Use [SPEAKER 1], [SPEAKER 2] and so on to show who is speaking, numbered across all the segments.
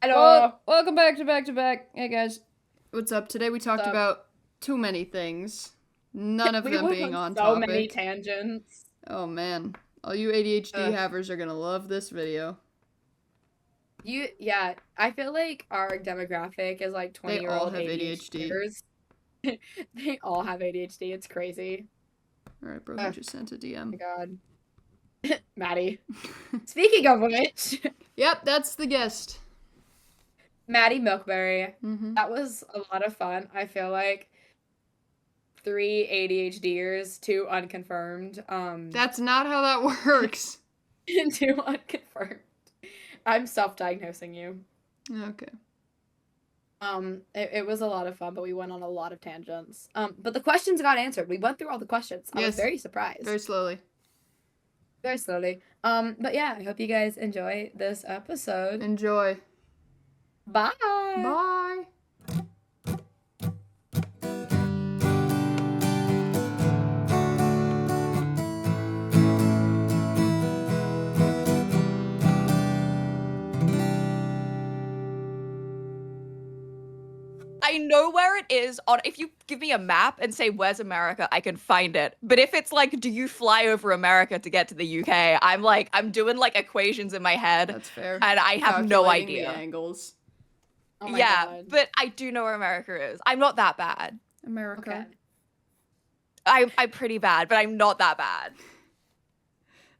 [SPEAKER 1] Hello.
[SPEAKER 2] Welcome back to back. Hey guys.
[SPEAKER 3] What's up? Today we talked
[SPEAKER 1] up?
[SPEAKER 3] about too many things. None of
[SPEAKER 1] We
[SPEAKER 3] them
[SPEAKER 1] went
[SPEAKER 3] being on
[SPEAKER 1] so
[SPEAKER 3] topic.
[SPEAKER 1] many tangents.
[SPEAKER 3] Oh man. All you ADHD
[SPEAKER 1] Ugh.
[SPEAKER 3] havers are gonna love this video.
[SPEAKER 1] Yeah, I feel like our demographic is like 20-year-old
[SPEAKER 3] have
[SPEAKER 1] ADHDers. They all have ADHD. It's crazy.
[SPEAKER 3] Alright, bro, who just sent a
[SPEAKER 1] Oh
[SPEAKER 3] DM?
[SPEAKER 1] my god. Maddie. Speaking of which,
[SPEAKER 3] Yep, that's the guest.
[SPEAKER 1] Maddy Millkberry.
[SPEAKER 3] Mm-hmm.
[SPEAKER 1] That was a lot of fun. I feel like 3 ADHDers, 2 unconfirmed.
[SPEAKER 3] That's not how that works.
[SPEAKER 1] 2 unconfirmed. I'm self-diagnosing you.
[SPEAKER 3] Okay.
[SPEAKER 1] It was a lot of fun, but we went on a lot of tangents. But the questions got answered. We went through all the questions. I was very surprised.
[SPEAKER 3] Very slowly.
[SPEAKER 1] Very slowly. But yeah, I hope you guys enjoy this episode.
[SPEAKER 3] Enjoy.
[SPEAKER 1] Bye.
[SPEAKER 3] Bye.
[SPEAKER 2] I know where it is on if you give me a map and say where's America, I can find it. But if it's like, do you fly over America to get to the UK? I'm doing like equations in my head.
[SPEAKER 3] That's fair.
[SPEAKER 2] And I have no
[SPEAKER 3] Calculating
[SPEAKER 2] idea.
[SPEAKER 3] the angles.
[SPEAKER 1] Oh my
[SPEAKER 2] yeah,
[SPEAKER 1] God.
[SPEAKER 2] but I do know where America is. I'm not that bad.
[SPEAKER 3] America.
[SPEAKER 1] Okay.
[SPEAKER 2] I'm pretty bad, but I'm not that bad.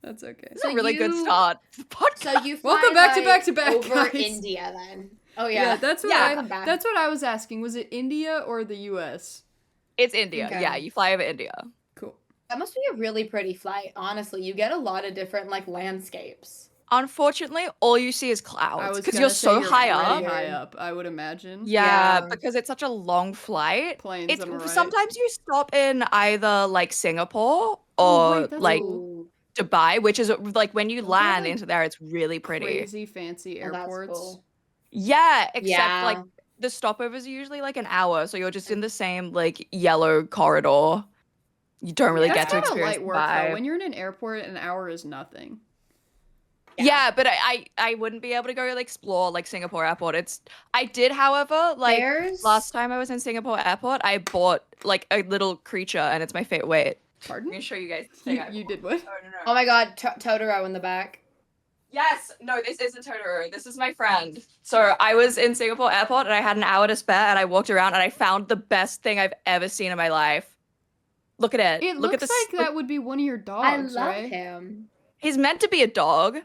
[SPEAKER 3] That's okay.
[SPEAKER 2] It's a really good start to the podcast.
[SPEAKER 1] So you fly
[SPEAKER 3] Welcome back to back,
[SPEAKER 1] over
[SPEAKER 3] guys.
[SPEAKER 1] India then. Oh yeah.
[SPEAKER 3] that's what that's what I was asking. Was it India or the US?
[SPEAKER 2] It's India.
[SPEAKER 1] Okay.
[SPEAKER 2] Yeah, you fly over India.
[SPEAKER 3] Cool.
[SPEAKER 1] That must be a really pretty flight. Honestly, you get a lot of different like landscapes.
[SPEAKER 2] Unfortunately, all you see is clouds because
[SPEAKER 3] gonna
[SPEAKER 2] you're
[SPEAKER 3] say
[SPEAKER 2] so high
[SPEAKER 3] pretty
[SPEAKER 2] up.
[SPEAKER 3] high up, I would imagine.
[SPEAKER 2] Yeah,
[SPEAKER 1] Yeah.
[SPEAKER 2] because it's such a long flight.
[SPEAKER 3] Planes, am I right?
[SPEAKER 2] Sometimes you stop in either like Singapore or
[SPEAKER 3] wait, that's
[SPEAKER 2] like
[SPEAKER 3] cool.
[SPEAKER 2] Dubai, which is like when you
[SPEAKER 3] Those are,
[SPEAKER 2] land
[SPEAKER 3] like,
[SPEAKER 2] into there, it's really pretty.
[SPEAKER 3] Crazy fancy
[SPEAKER 1] Oh, that's
[SPEAKER 3] airports.
[SPEAKER 1] cool.
[SPEAKER 2] Yeah, except
[SPEAKER 1] Yeah.
[SPEAKER 2] like the stopovers are usually like an hour, so you're just in the same like yellow corridor. You don't really
[SPEAKER 3] That's
[SPEAKER 2] get to
[SPEAKER 3] kinda
[SPEAKER 2] experience
[SPEAKER 3] light
[SPEAKER 2] the
[SPEAKER 3] work
[SPEAKER 2] vibe.
[SPEAKER 3] though. When you're in an airport, an hour is nothing.
[SPEAKER 2] Yeah, but I wouldn't be able to go like explore like Singapore airport. I did, however, like last time I was in Singapore airport, I bought like a little creature and it's my favorite. Wait,
[SPEAKER 3] Pardon?
[SPEAKER 2] I'm gonna show you guys the thing.
[SPEAKER 3] You did what?
[SPEAKER 2] Oh no.
[SPEAKER 1] Oh my God, Totoro in the back.
[SPEAKER 2] Yes, no, this isn't Totoro. This is my friend. So I was in Singapore airport and I had an hour to spare and I walked around and I found the best thing I've ever seen in my life. Look at it.
[SPEAKER 3] It
[SPEAKER 2] Look
[SPEAKER 3] looks
[SPEAKER 2] at this.
[SPEAKER 3] like that would be one of your dogs,
[SPEAKER 1] I love
[SPEAKER 3] right?
[SPEAKER 1] him.
[SPEAKER 2] He's meant to be a dog,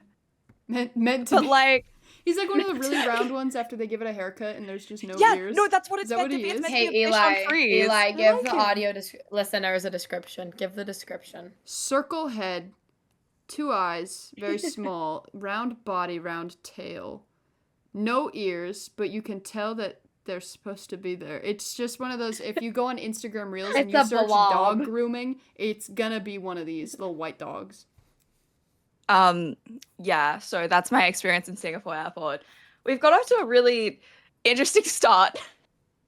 [SPEAKER 3] Meant to
[SPEAKER 2] but
[SPEAKER 3] be.
[SPEAKER 2] like
[SPEAKER 3] He's like one of the really round ones after they give it a haircut and there's just no
[SPEAKER 2] yeah,
[SPEAKER 3] ears.
[SPEAKER 2] no, that's what it's
[SPEAKER 3] Is that
[SPEAKER 2] meant
[SPEAKER 3] what
[SPEAKER 2] to
[SPEAKER 3] he
[SPEAKER 2] be. It's
[SPEAKER 3] is?
[SPEAKER 2] meant
[SPEAKER 1] Hey
[SPEAKER 2] to be a fish on freeze.
[SPEAKER 1] Eli, give
[SPEAKER 3] like
[SPEAKER 1] the
[SPEAKER 3] him.
[SPEAKER 1] audio listeners a description. Give the description.
[SPEAKER 3] Circle head, 2 eyes, very small, round body, round tail. No ears, but you can tell that they're supposed to be there. It's just one of those, if you go on Instagram Reels and
[SPEAKER 1] It's
[SPEAKER 3] you
[SPEAKER 1] a
[SPEAKER 3] search
[SPEAKER 1] blob.
[SPEAKER 3] dog grooming, it's gonna be one of these little white dogs.
[SPEAKER 2] Yeah, so that's my experience in Singapore airport. We've got off to a really interesting start.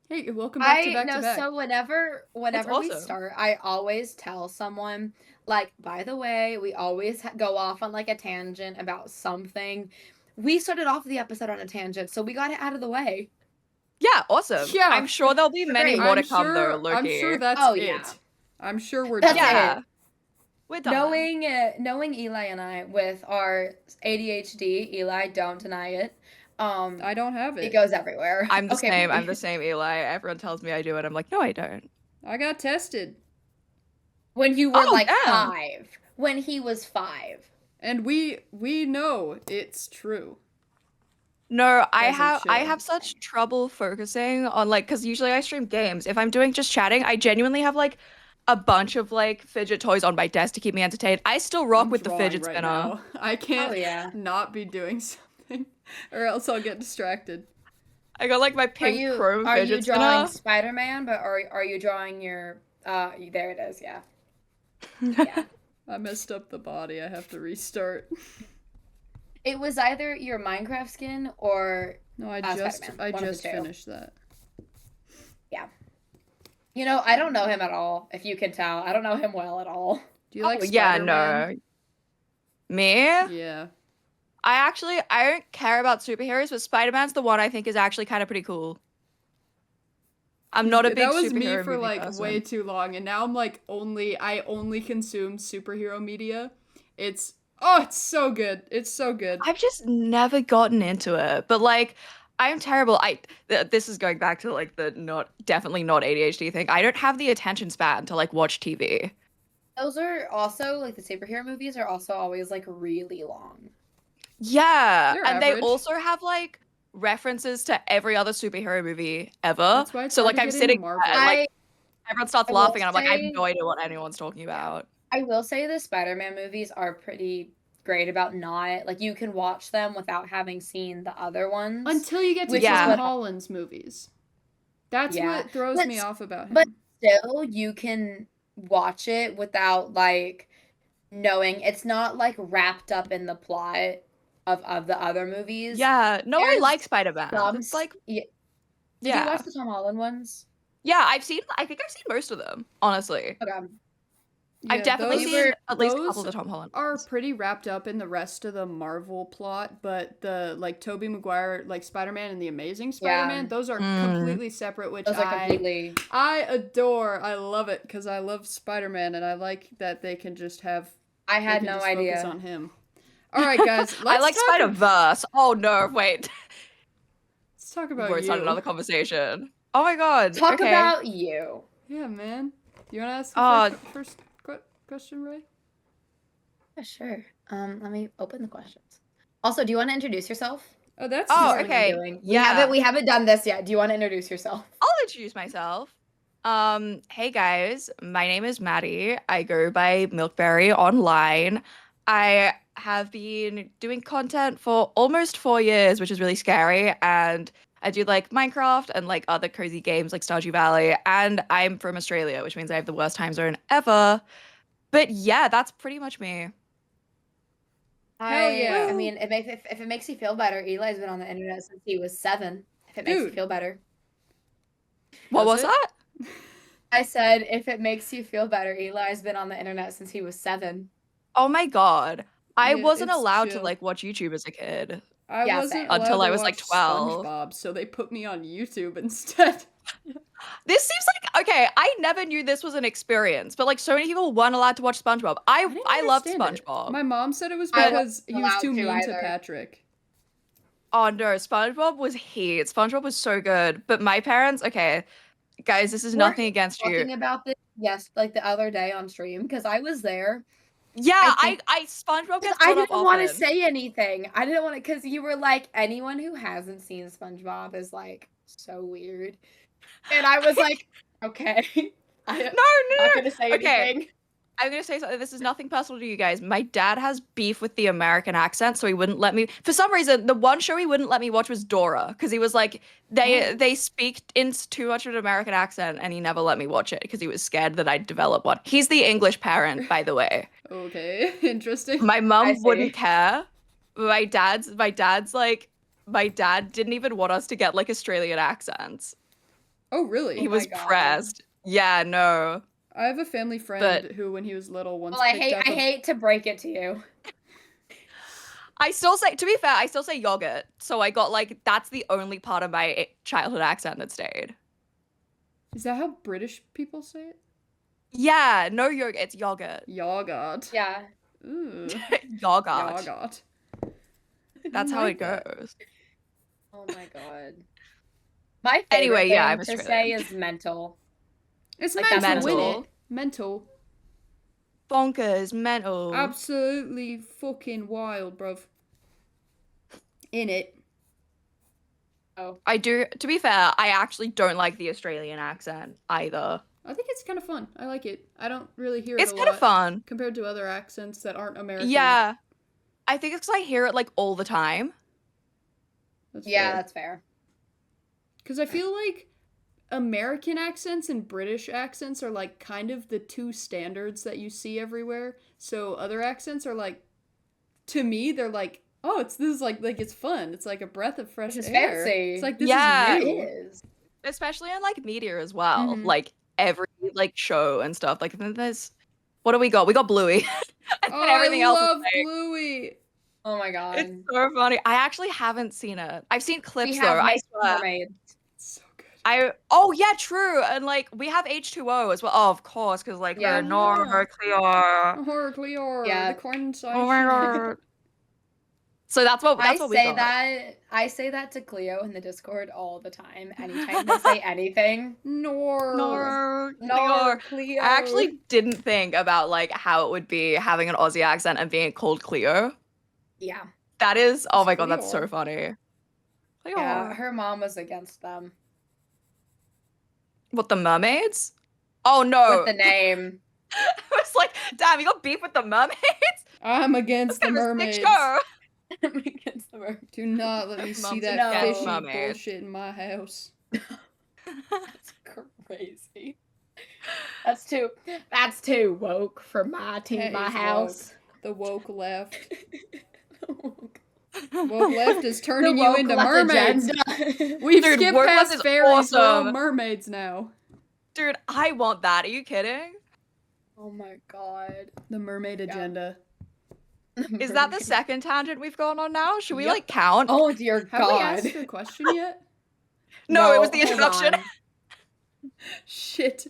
[SPEAKER 3] Hey, welcome back to back to back.
[SPEAKER 1] So whenever we
[SPEAKER 2] awesome.
[SPEAKER 1] start, I always tell someone, like, by the way, we always go off on like a tangent about something. We started off the episode on a tangent, so we got it out of the way.
[SPEAKER 2] Yeah, awesome.
[SPEAKER 3] Yeah.
[SPEAKER 2] I'm sure there'll be many
[SPEAKER 1] Great.
[SPEAKER 2] more to
[SPEAKER 3] I'm
[SPEAKER 2] come
[SPEAKER 3] sure,
[SPEAKER 2] though, Loki.
[SPEAKER 3] I'm sure that's
[SPEAKER 1] Oh,
[SPEAKER 3] it.
[SPEAKER 1] yeah.
[SPEAKER 3] I'm sure we're
[SPEAKER 1] That's
[SPEAKER 3] done.
[SPEAKER 2] Yeah. We're done.
[SPEAKER 1] Knowing Eli and I with our ADHD, Eli, don't deny it.
[SPEAKER 3] I don't have
[SPEAKER 1] It
[SPEAKER 3] it.
[SPEAKER 1] goes everywhere.
[SPEAKER 2] I'm the
[SPEAKER 1] Okay,
[SPEAKER 2] same. I'm the same, Eli. Everyone tells me I do it. I'm like, no, I don't.
[SPEAKER 3] I got tested.
[SPEAKER 1] When you were
[SPEAKER 2] Oh,
[SPEAKER 1] like
[SPEAKER 2] damn.
[SPEAKER 1] 5. When he was 5.
[SPEAKER 3] And we know it's true.
[SPEAKER 2] No, I
[SPEAKER 3] Doesn't
[SPEAKER 2] have
[SPEAKER 3] show.
[SPEAKER 2] such trouble focusing on like, because usually I stream games. If I'm doing just chatting, I genuinely have like a bunch of like fidget toys on my desk to keep me entertained. I still rock
[SPEAKER 3] I'm
[SPEAKER 2] with the
[SPEAKER 3] drawing
[SPEAKER 2] fidget
[SPEAKER 3] right
[SPEAKER 2] spinner.
[SPEAKER 3] now. I can't
[SPEAKER 1] Oh, yeah.
[SPEAKER 3] not be doing something, or else I'll get distracted.
[SPEAKER 2] I got like my pink chrome
[SPEAKER 1] Are
[SPEAKER 2] fidget
[SPEAKER 1] you drawing
[SPEAKER 2] spinner.
[SPEAKER 1] Spider-Man, but are you drawing your there it is, yeah. Yeah.
[SPEAKER 3] I messed up the body. I have to restart.
[SPEAKER 1] It was either your Minecraft skin or
[SPEAKER 3] No, I
[SPEAKER 1] Spider-Man. One of the
[SPEAKER 3] just
[SPEAKER 1] two.
[SPEAKER 3] finished that.
[SPEAKER 1] You know, I don't know him at all, if you can tell. I don't know him well at all.
[SPEAKER 3] Do you like
[SPEAKER 2] Yeah,
[SPEAKER 3] Spider-Man?
[SPEAKER 2] no. Me?
[SPEAKER 3] Yeah.
[SPEAKER 2] I don't care about superheroes, but Spider-Man's the one I think is actually kind of pretty cool. I'm not a big
[SPEAKER 3] That was me
[SPEAKER 2] superhero
[SPEAKER 3] for
[SPEAKER 2] movie
[SPEAKER 3] like
[SPEAKER 2] person.
[SPEAKER 3] way too long, and now I'm like I only consume superhero media. It's so good. It's so good.
[SPEAKER 2] I've just never gotten into it, but like I'm terrible. This is going back to like the definitely not ADHD thing. I don't have the attention span to like watch TV.
[SPEAKER 1] Those are also like the superhero movies are also always like really long.
[SPEAKER 2] Yeah,
[SPEAKER 3] They're
[SPEAKER 2] and
[SPEAKER 3] average.
[SPEAKER 2] they also have like references to every other superhero movie ever.
[SPEAKER 3] That's why it's
[SPEAKER 2] So
[SPEAKER 3] hard
[SPEAKER 2] like
[SPEAKER 3] to
[SPEAKER 2] I'm
[SPEAKER 3] get into
[SPEAKER 2] sitting
[SPEAKER 3] Marvel.
[SPEAKER 2] there, and like everyone starts
[SPEAKER 1] I will
[SPEAKER 2] laughing, and I'm like, I have
[SPEAKER 1] say-
[SPEAKER 2] no idea what anyone's talking about.
[SPEAKER 1] I will say the Spider-Man movies are pretty great about not like you can watch them without having seen the other ones.
[SPEAKER 3] Until you get to
[SPEAKER 1] Which
[SPEAKER 2] is
[SPEAKER 3] Tom
[SPEAKER 2] what-
[SPEAKER 3] Holland's movies. That's
[SPEAKER 1] Yeah.
[SPEAKER 3] what throws
[SPEAKER 1] But-
[SPEAKER 3] me off about him.
[SPEAKER 1] but still, you can watch it without like knowing it's not like wrapped up in the plot of the other movies.
[SPEAKER 2] Yeah, no, I
[SPEAKER 1] There's
[SPEAKER 2] like Spider-Man.
[SPEAKER 1] Some
[SPEAKER 2] It's like,
[SPEAKER 1] Did
[SPEAKER 2] yeah,
[SPEAKER 1] you watch the Tom Holland ones?
[SPEAKER 2] yeah, I think I've seen most of them, honestly.
[SPEAKER 1] Okay.
[SPEAKER 2] I've definitely
[SPEAKER 3] those
[SPEAKER 2] seen at least a
[SPEAKER 3] those
[SPEAKER 2] couple of the Tom Holland
[SPEAKER 3] are
[SPEAKER 2] ones.
[SPEAKER 3] pretty wrapped up in the rest of the Marvel plot, but the like Tobey Maguire, like Spider-Man and the Amazing Spider-Man, those are completely separate, which
[SPEAKER 1] Those are completely
[SPEAKER 3] I adore. I love it because I love Spider-Man and I like that they can just have.
[SPEAKER 1] I
[SPEAKER 3] they
[SPEAKER 1] had
[SPEAKER 3] can
[SPEAKER 1] no
[SPEAKER 3] just
[SPEAKER 1] idea.
[SPEAKER 3] Focus on him. All right, guys.
[SPEAKER 2] I
[SPEAKER 3] Let's
[SPEAKER 2] like
[SPEAKER 3] talk
[SPEAKER 2] Spider-Verse. Oh no, wait.
[SPEAKER 3] Let's talk
[SPEAKER 2] We've
[SPEAKER 3] about
[SPEAKER 2] already
[SPEAKER 3] you.
[SPEAKER 2] started another conversation. Oh my god.
[SPEAKER 1] Talk
[SPEAKER 2] okay.
[SPEAKER 1] about you.
[SPEAKER 3] Yeah, man. You want to ask the first question, Ray?
[SPEAKER 1] Yeah, sure. Let me open the questions. Also, do you want to introduce yourself?
[SPEAKER 3] Oh, that's
[SPEAKER 2] Oh,
[SPEAKER 1] Is
[SPEAKER 3] smart.
[SPEAKER 1] that what you're
[SPEAKER 2] okay.
[SPEAKER 1] doing?
[SPEAKER 2] Yeah.
[SPEAKER 1] We haven't done this yet. Do you want to introduce yourself?
[SPEAKER 2] I'll introduce myself. Hey guys, my name is Maddy. I go by Millkberry online. I have been doing content for almost 4 years, which is really scary, and I do like Minecraft and like other cozy games like Stardew Valley, and I'm from Australia, which means I have the worst time zone ever. But yeah, that's pretty much me.
[SPEAKER 3] Hell yeah.
[SPEAKER 1] I mean, if it makes you feel better, Eli's been on the internet since he was 7. If it makes you
[SPEAKER 3] Dude.
[SPEAKER 1] feel better.
[SPEAKER 2] What
[SPEAKER 3] Does
[SPEAKER 2] was
[SPEAKER 3] it?
[SPEAKER 2] that?
[SPEAKER 1] I said, if it makes you feel better, Eli's been on the internet since he was 7.
[SPEAKER 2] Oh my god. I
[SPEAKER 3] Yeah,
[SPEAKER 2] wasn't
[SPEAKER 3] it's
[SPEAKER 2] allowed to
[SPEAKER 3] chill.
[SPEAKER 2] like watch YouTube as a kid.
[SPEAKER 3] I
[SPEAKER 1] Yeah,
[SPEAKER 3] wasn't
[SPEAKER 1] same.
[SPEAKER 3] allowed
[SPEAKER 2] Until
[SPEAKER 3] to
[SPEAKER 2] I was, like,
[SPEAKER 3] watch
[SPEAKER 2] 12.
[SPEAKER 3] SpongeBob, so they put me on YouTube instead.
[SPEAKER 2] This seems like okay, I never knew this was an experience, but like so many people weren't allowed to watch SpongeBob.
[SPEAKER 3] didn't
[SPEAKER 2] I loved
[SPEAKER 3] understand it.
[SPEAKER 2] SpongeBob.
[SPEAKER 3] My mom said it was
[SPEAKER 1] I
[SPEAKER 3] because he was
[SPEAKER 1] allowed
[SPEAKER 3] too
[SPEAKER 1] to
[SPEAKER 3] mean to
[SPEAKER 1] either.
[SPEAKER 3] Patrick.
[SPEAKER 2] Oh no, SpongeBob was heat. SpongeBob was so good. But my parents, okay, guys, this is
[SPEAKER 1] Weren't
[SPEAKER 2] nothing
[SPEAKER 1] you
[SPEAKER 2] against
[SPEAKER 1] Talking
[SPEAKER 2] you.
[SPEAKER 1] about this, yes, like the other day on stream, because I was there.
[SPEAKER 2] Yeah,
[SPEAKER 1] I
[SPEAKER 2] I SpongeBob gets
[SPEAKER 1] I
[SPEAKER 2] brought up
[SPEAKER 1] didn't want to
[SPEAKER 2] often.
[SPEAKER 1] say anything. I didn't want to, because you were like, anyone who hasn't seen SpongeBob is like so weird. And I was like, okay. I'm
[SPEAKER 2] No,
[SPEAKER 1] not going to say
[SPEAKER 2] Okay.
[SPEAKER 1] anything.
[SPEAKER 2] I'm gonna say something. This is nothing personal to you guys. My dad has beef with the American accent, so he wouldn't let me. For some reason, the one show he wouldn't let me watch was Dora, because he was like, they speak in too much of an American accent, and he never let me watch it because he was scared that I'd develop one. He's the English parent, by the way.
[SPEAKER 3] Okay, interesting.
[SPEAKER 2] My
[SPEAKER 1] I
[SPEAKER 2] mum
[SPEAKER 1] see.
[SPEAKER 2] wouldn't care. My dad's like, my dad didn't even want us to get like Australian accents.
[SPEAKER 3] Oh, really?
[SPEAKER 2] He
[SPEAKER 1] my
[SPEAKER 2] was
[SPEAKER 1] God.
[SPEAKER 2] pressed. Yeah, no.
[SPEAKER 3] I have a family friend who, when he was little, once
[SPEAKER 1] Well, I
[SPEAKER 3] picked up
[SPEAKER 1] hate to break it to you.
[SPEAKER 2] I still say, to be fair, I still say yogurt. So I got like, that's the only part of my childhood accent that stayed.
[SPEAKER 3] Is that how British people say it?
[SPEAKER 2] Yeah, no yogurt, it's yogurt.
[SPEAKER 3] Yogurt.
[SPEAKER 1] Yeah.
[SPEAKER 3] Ooh.
[SPEAKER 2] Yogurt.
[SPEAKER 3] Yogurt.
[SPEAKER 2] That's
[SPEAKER 3] I
[SPEAKER 2] how
[SPEAKER 3] like
[SPEAKER 2] it
[SPEAKER 3] that.
[SPEAKER 2] goes.
[SPEAKER 1] Oh my God. My favorite
[SPEAKER 2] Anyway, yeah,
[SPEAKER 1] thing
[SPEAKER 2] I'm
[SPEAKER 1] to say
[SPEAKER 2] Australian.
[SPEAKER 1] is mental.
[SPEAKER 3] It's
[SPEAKER 1] Like that
[SPEAKER 3] mental,
[SPEAKER 2] mental.
[SPEAKER 3] innit? Mental.
[SPEAKER 2] Bonkers, mental.
[SPEAKER 3] Absolutely fucking wild, bruv. In it.
[SPEAKER 1] Oh.
[SPEAKER 2] I do, to be fair, I actually don't like the Australian accent either.
[SPEAKER 3] I think it's kind of fun. I like it. I don't really hear
[SPEAKER 2] It's
[SPEAKER 3] it a
[SPEAKER 2] kind of
[SPEAKER 3] lot
[SPEAKER 2] fun.
[SPEAKER 3] compared to other accents that aren't American.
[SPEAKER 2] Yeah. I think it's because I hear it like all the time.
[SPEAKER 3] That's
[SPEAKER 1] Yeah,
[SPEAKER 3] fair.
[SPEAKER 1] that's fair.
[SPEAKER 3] Because I feel like American accents and British accents are like kind of the two standards that you see everywhere. So other accents are like, to me, they're like, oh, this is like it's fun. It's like a breath of fresh
[SPEAKER 1] This is
[SPEAKER 3] air.
[SPEAKER 1] fancy.
[SPEAKER 3] It's like this
[SPEAKER 2] Yeah.
[SPEAKER 3] is
[SPEAKER 1] It
[SPEAKER 3] new.
[SPEAKER 1] is.
[SPEAKER 2] Especially in like media as well.
[SPEAKER 3] Mhm.
[SPEAKER 2] Like every like show and stuff. Like there's what do we got? We got Bluey. And
[SPEAKER 3] Oh,
[SPEAKER 2] everything
[SPEAKER 3] I
[SPEAKER 2] else is
[SPEAKER 3] love
[SPEAKER 2] like,
[SPEAKER 3] Bluey.
[SPEAKER 1] Oh my
[SPEAKER 2] It's
[SPEAKER 1] god.
[SPEAKER 2] so funny. I actually haven't seen it. I've seen
[SPEAKER 1] We
[SPEAKER 2] clips
[SPEAKER 1] have
[SPEAKER 2] though. I
[SPEAKER 1] made
[SPEAKER 2] swear.
[SPEAKER 1] mermaids.
[SPEAKER 3] So good.
[SPEAKER 2] Oh yeah, true. And like we have H2O as well. Oh, of course, because like
[SPEAKER 1] Yeah.
[SPEAKER 2] her Nor, her Clear.
[SPEAKER 3] Horror Cleor,
[SPEAKER 1] Yeah.
[SPEAKER 3] the corn
[SPEAKER 2] Oh my god. So that's what we got.
[SPEAKER 1] I say that to Cleo in the Discord all the time. Anytime they say anything.
[SPEAKER 3] Nor.
[SPEAKER 2] Nor,
[SPEAKER 1] No,
[SPEAKER 2] Clear.
[SPEAKER 1] Cleo.
[SPEAKER 2] I actually didn't think about like how it would be having an Aussie accent and being called Cleo.
[SPEAKER 1] Yeah.
[SPEAKER 2] That is, oh
[SPEAKER 3] It's
[SPEAKER 2] my god, that's
[SPEAKER 3] Cleor.
[SPEAKER 2] so funny. Cleo.
[SPEAKER 1] Yeah, her mom was against them.
[SPEAKER 2] What, the mermaids? Oh no.
[SPEAKER 1] With the name.
[SPEAKER 2] I was like, damn, you got beef with the mermaids?
[SPEAKER 3] I'm against the
[SPEAKER 2] Kind of a sick
[SPEAKER 3] mermaids.
[SPEAKER 2] show.
[SPEAKER 1] Against the mermaids.
[SPEAKER 3] Do not let me see
[SPEAKER 2] Mums
[SPEAKER 3] that
[SPEAKER 1] against
[SPEAKER 3] fishy
[SPEAKER 2] mermaids.
[SPEAKER 3] bullshit in my house.
[SPEAKER 1] That's crazy. That's too woke for my
[SPEAKER 3] That
[SPEAKER 1] my
[SPEAKER 3] is
[SPEAKER 1] house.
[SPEAKER 3] The woke left.
[SPEAKER 1] Woke.
[SPEAKER 3] Woke left is turning
[SPEAKER 1] The
[SPEAKER 3] you
[SPEAKER 1] woke
[SPEAKER 3] into
[SPEAKER 1] left
[SPEAKER 3] mermaids.
[SPEAKER 1] agenda.
[SPEAKER 3] We've
[SPEAKER 2] Dude,
[SPEAKER 3] skipped
[SPEAKER 2] woke left
[SPEAKER 3] past
[SPEAKER 2] is
[SPEAKER 3] fairies. We're all
[SPEAKER 2] awesome.
[SPEAKER 3] mermaids now.
[SPEAKER 2] Dude, I want that. Are you kidding?
[SPEAKER 1] Oh my god.
[SPEAKER 3] The mermaid agenda.
[SPEAKER 2] Is that the second tangent we've gone on now? Should we
[SPEAKER 3] Yep.
[SPEAKER 2] like count?
[SPEAKER 1] Oh dear
[SPEAKER 3] Have we
[SPEAKER 1] god.
[SPEAKER 3] asked the question yet?
[SPEAKER 2] No, it was the
[SPEAKER 1] hold
[SPEAKER 2] introduction.
[SPEAKER 1] on.
[SPEAKER 3] Shit.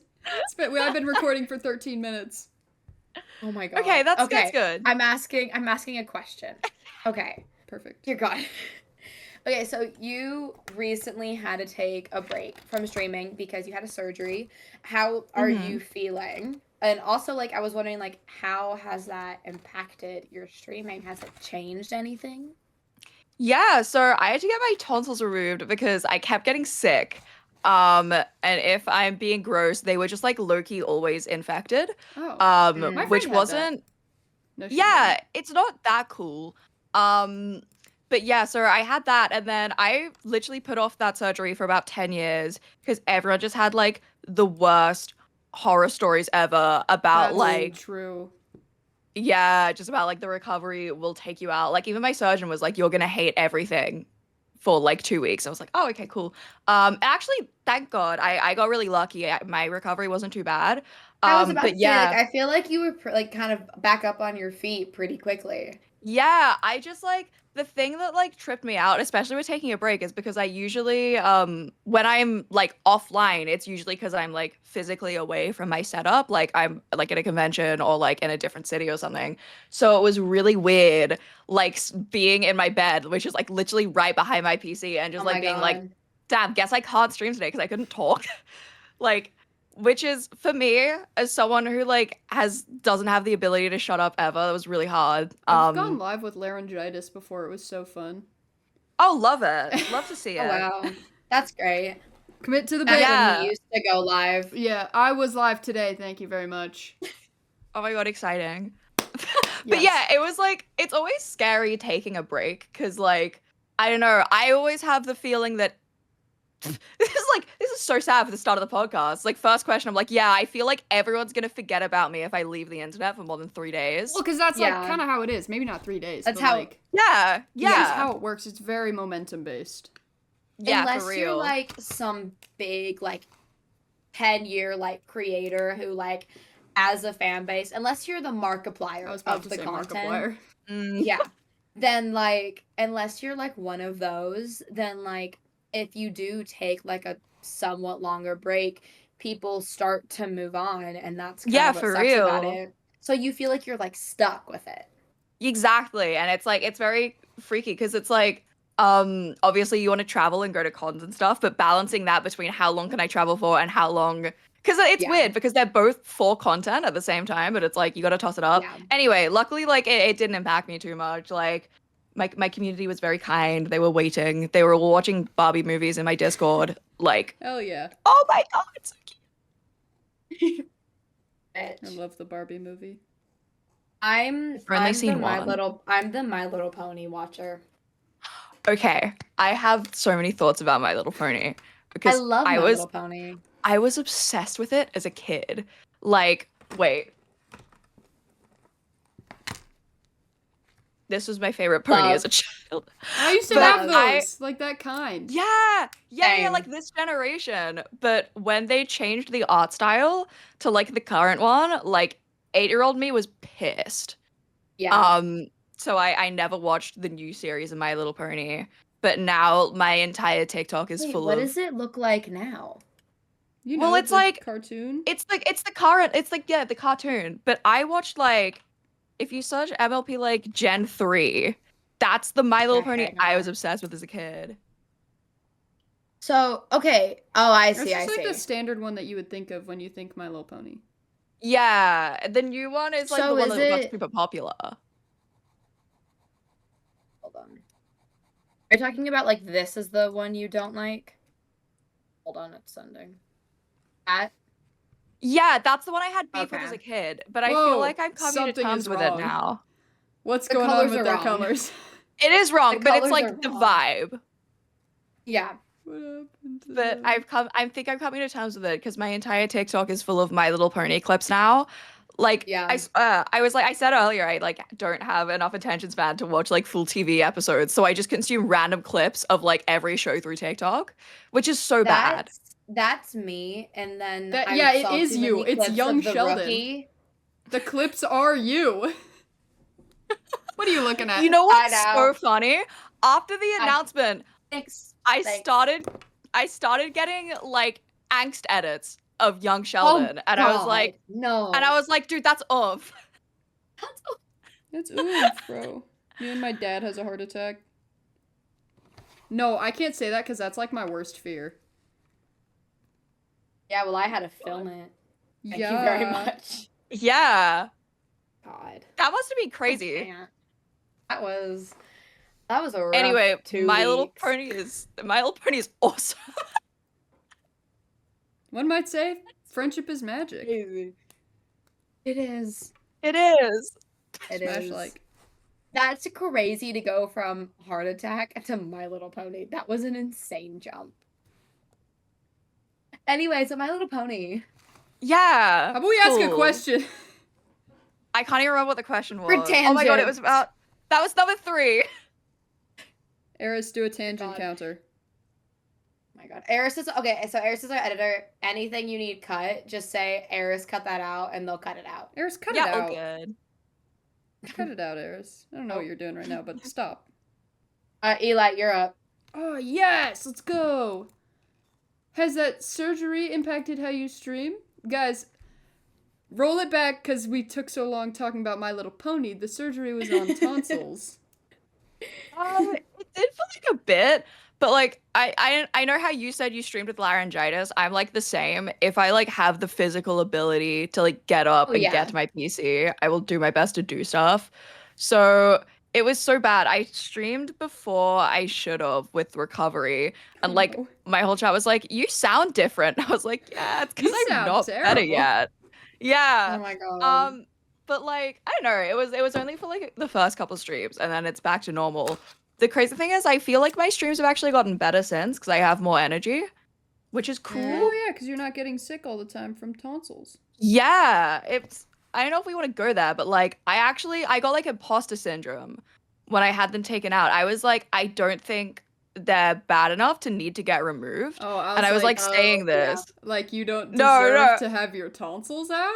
[SPEAKER 3] I've been recording for 13 minutes.
[SPEAKER 1] Oh my god.
[SPEAKER 2] Okay, that's good.
[SPEAKER 1] I'm asking a question. Okay.
[SPEAKER 3] Perfect.
[SPEAKER 1] Dear God. Okay, so you recently had to take a break from streaming because you had a surgery. How are you feeling? And also, like, I was wondering, like, how has that impacted your streaming? Has it changed anything?
[SPEAKER 2] Yeah, so I had to get my tonsils removed because I kept getting sick. And if I'm being gross, they were just like low-key always infected.
[SPEAKER 3] Oh.
[SPEAKER 1] My
[SPEAKER 3] friend
[SPEAKER 2] Which
[SPEAKER 3] had that.
[SPEAKER 2] wasn't
[SPEAKER 3] No, she
[SPEAKER 2] yeah, it's not that cool. But yeah, so I had that, and then I literally put off that surgery for about 10 years because everyone just had like the worst horror stories ever about
[SPEAKER 3] That's
[SPEAKER 2] like
[SPEAKER 3] true.
[SPEAKER 2] yeah, just about like the recovery will take you out. Like even my surgeon was like, you're gonna hate everything for like 2 weeks. I was like, oh, okay, cool. Actually, thank God, I got really lucky. My recovery wasn't too bad.
[SPEAKER 1] I was about
[SPEAKER 2] But
[SPEAKER 1] to say,
[SPEAKER 2] yeah,
[SPEAKER 1] like, I feel like you were like kind of back up on your feet pretty quickly.
[SPEAKER 2] yeah, I just like the thing that like tripped me out, especially with taking a break, is because I usually when I'm like offline, it's usually because I'm like physically away from my setup, like I'm like at a convention or like in a different city or something. So it was really weird like being in my bed, which is like literally right behind my PC, and just
[SPEAKER 1] Oh my
[SPEAKER 2] like being like,
[SPEAKER 1] god.
[SPEAKER 2] damn, guess I can't stream today because I couldn't talk. Like, which is for me as someone who like doesn't have the ability to shut up ever, it was really hard.
[SPEAKER 3] I've gone live with laryngitis before. It was so fun.
[SPEAKER 2] Oh, love it. Love to see it.
[SPEAKER 1] Oh wow. That's great.
[SPEAKER 3] Commit to the
[SPEAKER 1] Back
[SPEAKER 3] bit.
[SPEAKER 2] Yeah.
[SPEAKER 1] when we used to go live.
[SPEAKER 3] Yeah, I was live today. Thank you very much.
[SPEAKER 2] Oh my god, exciting.
[SPEAKER 3] Yes.
[SPEAKER 2] But yeah, it was like it's always scary taking a break because like I don't know, I always have the feeling that this is so sad for the start of the podcast. Like first question, I'm like, yeah, I feel like everyone's gonna forget about me if I leave the internet for more than 3 days.
[SPEAKER 3] Well, because that's
[SPEAKER 1] Yeah.
[SPEAKER 3] like kind of how it is. Maybe not 3 days.
[SPEAKER 1] That's
[SPEAKER 3] but,
[SPEAKER 1] how-
[SPEAKER 3] like,
[SPEAKER 2] Yeah,
[SPEAKER 3] that's
[SPEAKER 2] yeah,
[SPEAKER 3] how it works. It's very momentum based.
[SPEAKER 2] yeah,
[SPEAKER 1] Unless
[SPEAKER 2] for
[SPEAKER 1] you're
[SPEAKER 2] real.
[SPEAKER 1] like some big like 10-year like creator who like has a fan base, unless you're the Markiplier
[SPEAKER 3] I was about
[SPEAKER 1] of
[SPEAKER 3] to
[SPEAKER 1] the
[SPEAKER 3] say
[SPEAKER 1] content.
[SPEAKER 3] Markiplier.
[SPEAKER 1] Yeah. Then like unless you're like one of those, then like if you do take like a somewhat longer break, people start to move on, and that's kind
[SPEAKER 2] Yeah,
[SPEAKER 1] of what
[SPEAKER 2] for
[SPEAKER 1] sucks about
[SPEAKER 2] real.
[SPEAKER 1] it. So you feel like you're like stuck with it.
[SPEAKER 2] Exactly. And it's like it's very freaky because it's like obviously you want to travel and go to cons and stuff, but balancing that between how long can I travel for and how long because it's
[SPEAKER 1] Yeah.
[SPEAKER 2] weird because they're both for content at the same time, but it's like you got to toss it up.
[SPEAKER 1] Yeah.
[SPEAKER 2] Anyway, luckily like it didn't impact me too much. Like my community was very kind. They were waiting. They were all watching Barbie movies in my Discord. Like,
[SPEAKER 3] Hell yeah.
[SPEAKER 2] oh my god, it's so cute.
[SPEAKER 3] I love the Barbie movie.
[SPEAKER 1] I'm
[SPEAKER 2] only
[SPEAKER 1] I'm
[SPEAKER 2] seen
[SPEAKER 1] the My
[SPEAKER 2] one.
[SPEAKER 1] Little Pony watcher.
[SPEAKER 2] Okay, I have so many thoughts about My Little Pony
[SPEAKER 1] I
[SPEAKER 2] because
[SPEAKER 1] love My Little Pony.
[SPEAKER 2] I was obsessed with it as a kid. Like, wait. This was my favorite pony as a child.
[SPEAKER 3] I used to
[SPEAKER 2] But
[SPEAKER 3] have
[SPEAKER 2] I-
[SPEAKER 3] those, like that kind.
[SPEAKER 2] Yeah,
[SPEAKER 1] Same.
[SPEAKER 2] like this generation. But when they changed the art style to like the current one, like 8-year-old me was pissed.
[SPEAKER 1] Yeah.
[SPEAKER 2] So I never watched the new series of My Little Pony. But now my entire TikTok is
[SPEAKER 1] Wait,
[SPEAKER 2] full
[SPEAKER 1] what
[SPEAKER 2] of.
[SPEAKER 1] does it look like now?
[SPEAKER 3] You
[SPEAKER 2] Well,
[SPEAKER 3] know,
[SPEAKER 2] it's
[SPEAKER 3] the
[SPEAKER 2] like-
[SPEAKER 3] cartoon.
[SPEAKER 2] It's the current. It's like the cartoon. But I watched like, if you search MLP like Gen 3, that's the My Little
[SPEAKER 1] Okay,
[SPEAKER 2] Pony
[SPEAKER 1] hang
[SPEAKER 2] I
[SPEAKER 1] on.
[SPEAKER 2] was obsessed with as a kid.
[SPEAKER 1] So, okay. Oh, I
[SPEAKER 3] That's
[SPEAKER 1] see, I
[SPEAKER 3] just like
[SPEAKER 1] see.
[SPEAKER 3] the standard one that you would think of when you think My Little Pony.
[SPEAKER 2] Yeah, the new one is like
[SPEAKER 1] So
[SPEAKER 2] the one
[SPEAKER 1] is
[SPEAKER 2] that got
[SPEAKER 1] it-
[SPEAKER 2] super popular.
[SPEAKER 1] Hold on. Are you talking about, like, this is the one you don't like? Hold on, it's sending. That?
[SPEAKER 2] Yeah, that's the one I had beef with as a
[SPEAKER 1] Okay.
[SPEAKER 2] kid, but I
[SPEAKER 3] Whoa,
[SPEAKER 2] feel like I'm coming to
[SPEAKER 3] something
[SPEAKER 2] terms
[SPEAKER 3] is
[SPEAKER 2] with
[SPEAKER 3] wrong.
[SPEAKER 2] it now.
[SPEAKER 3] What's
[SPEAKER 1] The
[SPEAKER 3] going on
[SPEAKER 1] colors
[SPEAKER 3] with
[SPEAKER 1] are
[SPEAKER 3] their
[SPEAKER 1] wrong.
[SPEAKER 3] colors?
[SPEAKER 2] It is wrong,
[SPEAKER 1] The
[SPEAKER 2] but it's
[SPEAKER 1] colors
[SPEAKER 2] like
[SPEAKER 1] are
[SPEAKER 2] the
[SPEAKER 1] wrong.
[SPEAKER 2] vibe.
[SPEAKER 1] Yeah.
[SPEAKER 3] What happened to
[SPEAKER 2] But
[SPEAKER 3] them?
[SPEAKER 2] I think I'm coming to terms with it because my entire TikTok is full of My Little Pony clips now. Like
[SPEAKER 1] Yeah.
[SPEAKER 2] I was like I said earlier, I like don't have enough attention span to watch like full TV episodes, so I just consume random clips of like every show through TikTok, which is so bad.
[SPEAKER 1] That's me, and then
[SPEAKER 3] That-
[SPEAKER 1] I
[SPEAKER 3] yeah, it
[SPEAKER 1] saw
[SPEAKER 3] is
[SPEAKER 1] too
[SPEAKER 3] you.
[SPEAKER 1] many
[SPEAKER 3] It's
[SPEAKER 1] clips
[SPEAKER 3] young
[SPEAKER 1] of the
[SPEAKER 3] Sheldon.
[SPEAKER 1] Rookie.
[SPEAKER 3] The clips are you. What are you looking at?
[SPEAKER 2] You know what's
[SPEAKER 1] I
[SPEAKER 2] so
[SPEAKER 1] know.
[SPEAKER 2] funny? After the announcement,
[SPEAKER 1] Thanks.
[SPEAKER 2] I
[SPEAKER 1] Thanks.
[SPEAKER 2] started getting like angst edits of young Sheldon, and I was like,
[SPEAKER 1] no.
[SPEAKER 2] dude, that's oomph.
[SPEAKER 3] It's oomph, bro. You and my dad has a heart attack. No, I can't say that because that's like my worst fear.
[SPEAKER 1] Yeah, well, I had to film it. Thank
[SPEAKER 3] yeah.
[SPEAKER 1] you very much.
[SPEAKER 2] Yeah,
[SPEAKER 1] God.
[SPEAKER 2] that must have been crazy.
[SPEAKER 1] Man. That was a rough
[SPEAKER 2] Anyway,
[SPEAKER 1] 2
[SPEAKER 2] My Little
[SPEAKER 1] weeks.
[SPEAKER 2] Pony is awesome.
[SPEAKER 3] One might say friendship is magic.
[SPEAKER 1] Crazy. It is.
[SPEAKER 2] It is.
[SPEAKER 1] It
[SPEAKER 3] Smash
[SPEAKER 1] is.
[SPEAKER 3] like.
[SPEAKER 1] That's crazy to go from Heart Attack to My Little Pony. That was an insane jump. Anyway, so My Little Pony.
[SPEAKER 2] Yeah.
[SPEAKER 3] How about we ask a
[SPEAKER 2] cool.
[SPEAKER 3] question?
[SPEAKER 2] I can't even remember what the question was.
[SPEAKER 1] For
[SPEAKER 2] Oh my god, it
[SPEAKER 1] tangent.
[SPEAKER 2] was about. That was number 3.
[SPEAKER 3] Eris, do a tangent
[SPEAKER 1] God.
[SPEAKER 3] counter.
[SPEAKER 1] Oh my god. Eris is okay, so Eris is our editor. Anything you need cut, just say Eris cut that out and they'll cut it out.
[SPEAKER 3] Eris, cut
[SPEAKER 2] Yeah,
[SPEAKER 3] it
[SPEAKER 2] all
[SPEAKER 3] out.
[SPEAKER 2] good.
[SPEAKER 3] Cut it out, Eris. I don't know what you're doing right now, but stop.
[SPEAKER 1] Eli, you're up.
[SPEAKER 3] Oh, yes! Let's go! Has that surgery impacted how you stream? Guys, roll it back because we took so long talking about My Little Pony. The surgery was on tonsils.
[SPEAKER 2] It did for like a bit, but like I know how you said you streamed with laryngitis. I'm like the same. If I like have the physical ability to like get up and
[SPEAKER 1] yeah.
[SPEAKER 2] get to my PC, I will do my best to do stuff. So it was so bad. I streamed before I should have with recovery, and like
[SPEAKER 3] no.
[SPEAKER 2] my whole chat was like, "You sound different." I was like, "Yeah, it's because
[SPEAKER 3] You
[SPEAKER 2] I'm
[SPEAKER 3] sound
[SPEAKER 2] not better
[SPEAKER 3] terrible.
[SPEAKER 2] yet." Yeah.
[SPEAKER 1] Oh my god.
[SPEAKER 2] But like I don't know, it was only for like the first couple streams, and then it's back to normal. The crazy thing is, I feel like my streams have actually gotten better since because I have more energy, which is cool.
[SPEAKER 3] Oh, yeah, because you're not getting sick all the time from tonsils.
[SPEAKER 2] Yeah, it's. I don't know if we want to go there, but like I got like imposter syndrome when I had them taken out. I was like, I don't think they're bad enough to need to get removed.
[SPEAKER 3] Oh,
[SPEAKER 2] And I was like
[SPEAKER 1] oh,
[SPEAKER 2] saying
[SPEAKER 1] yeah.
[SPEAKER 2] this.
[SPEAKER 3] Like you don't
[SPEAKER 2] No,
[SPEAKER 3] deserve
[SPEAKER 2] no.
[SPEAKER 3] to have your tonsils out?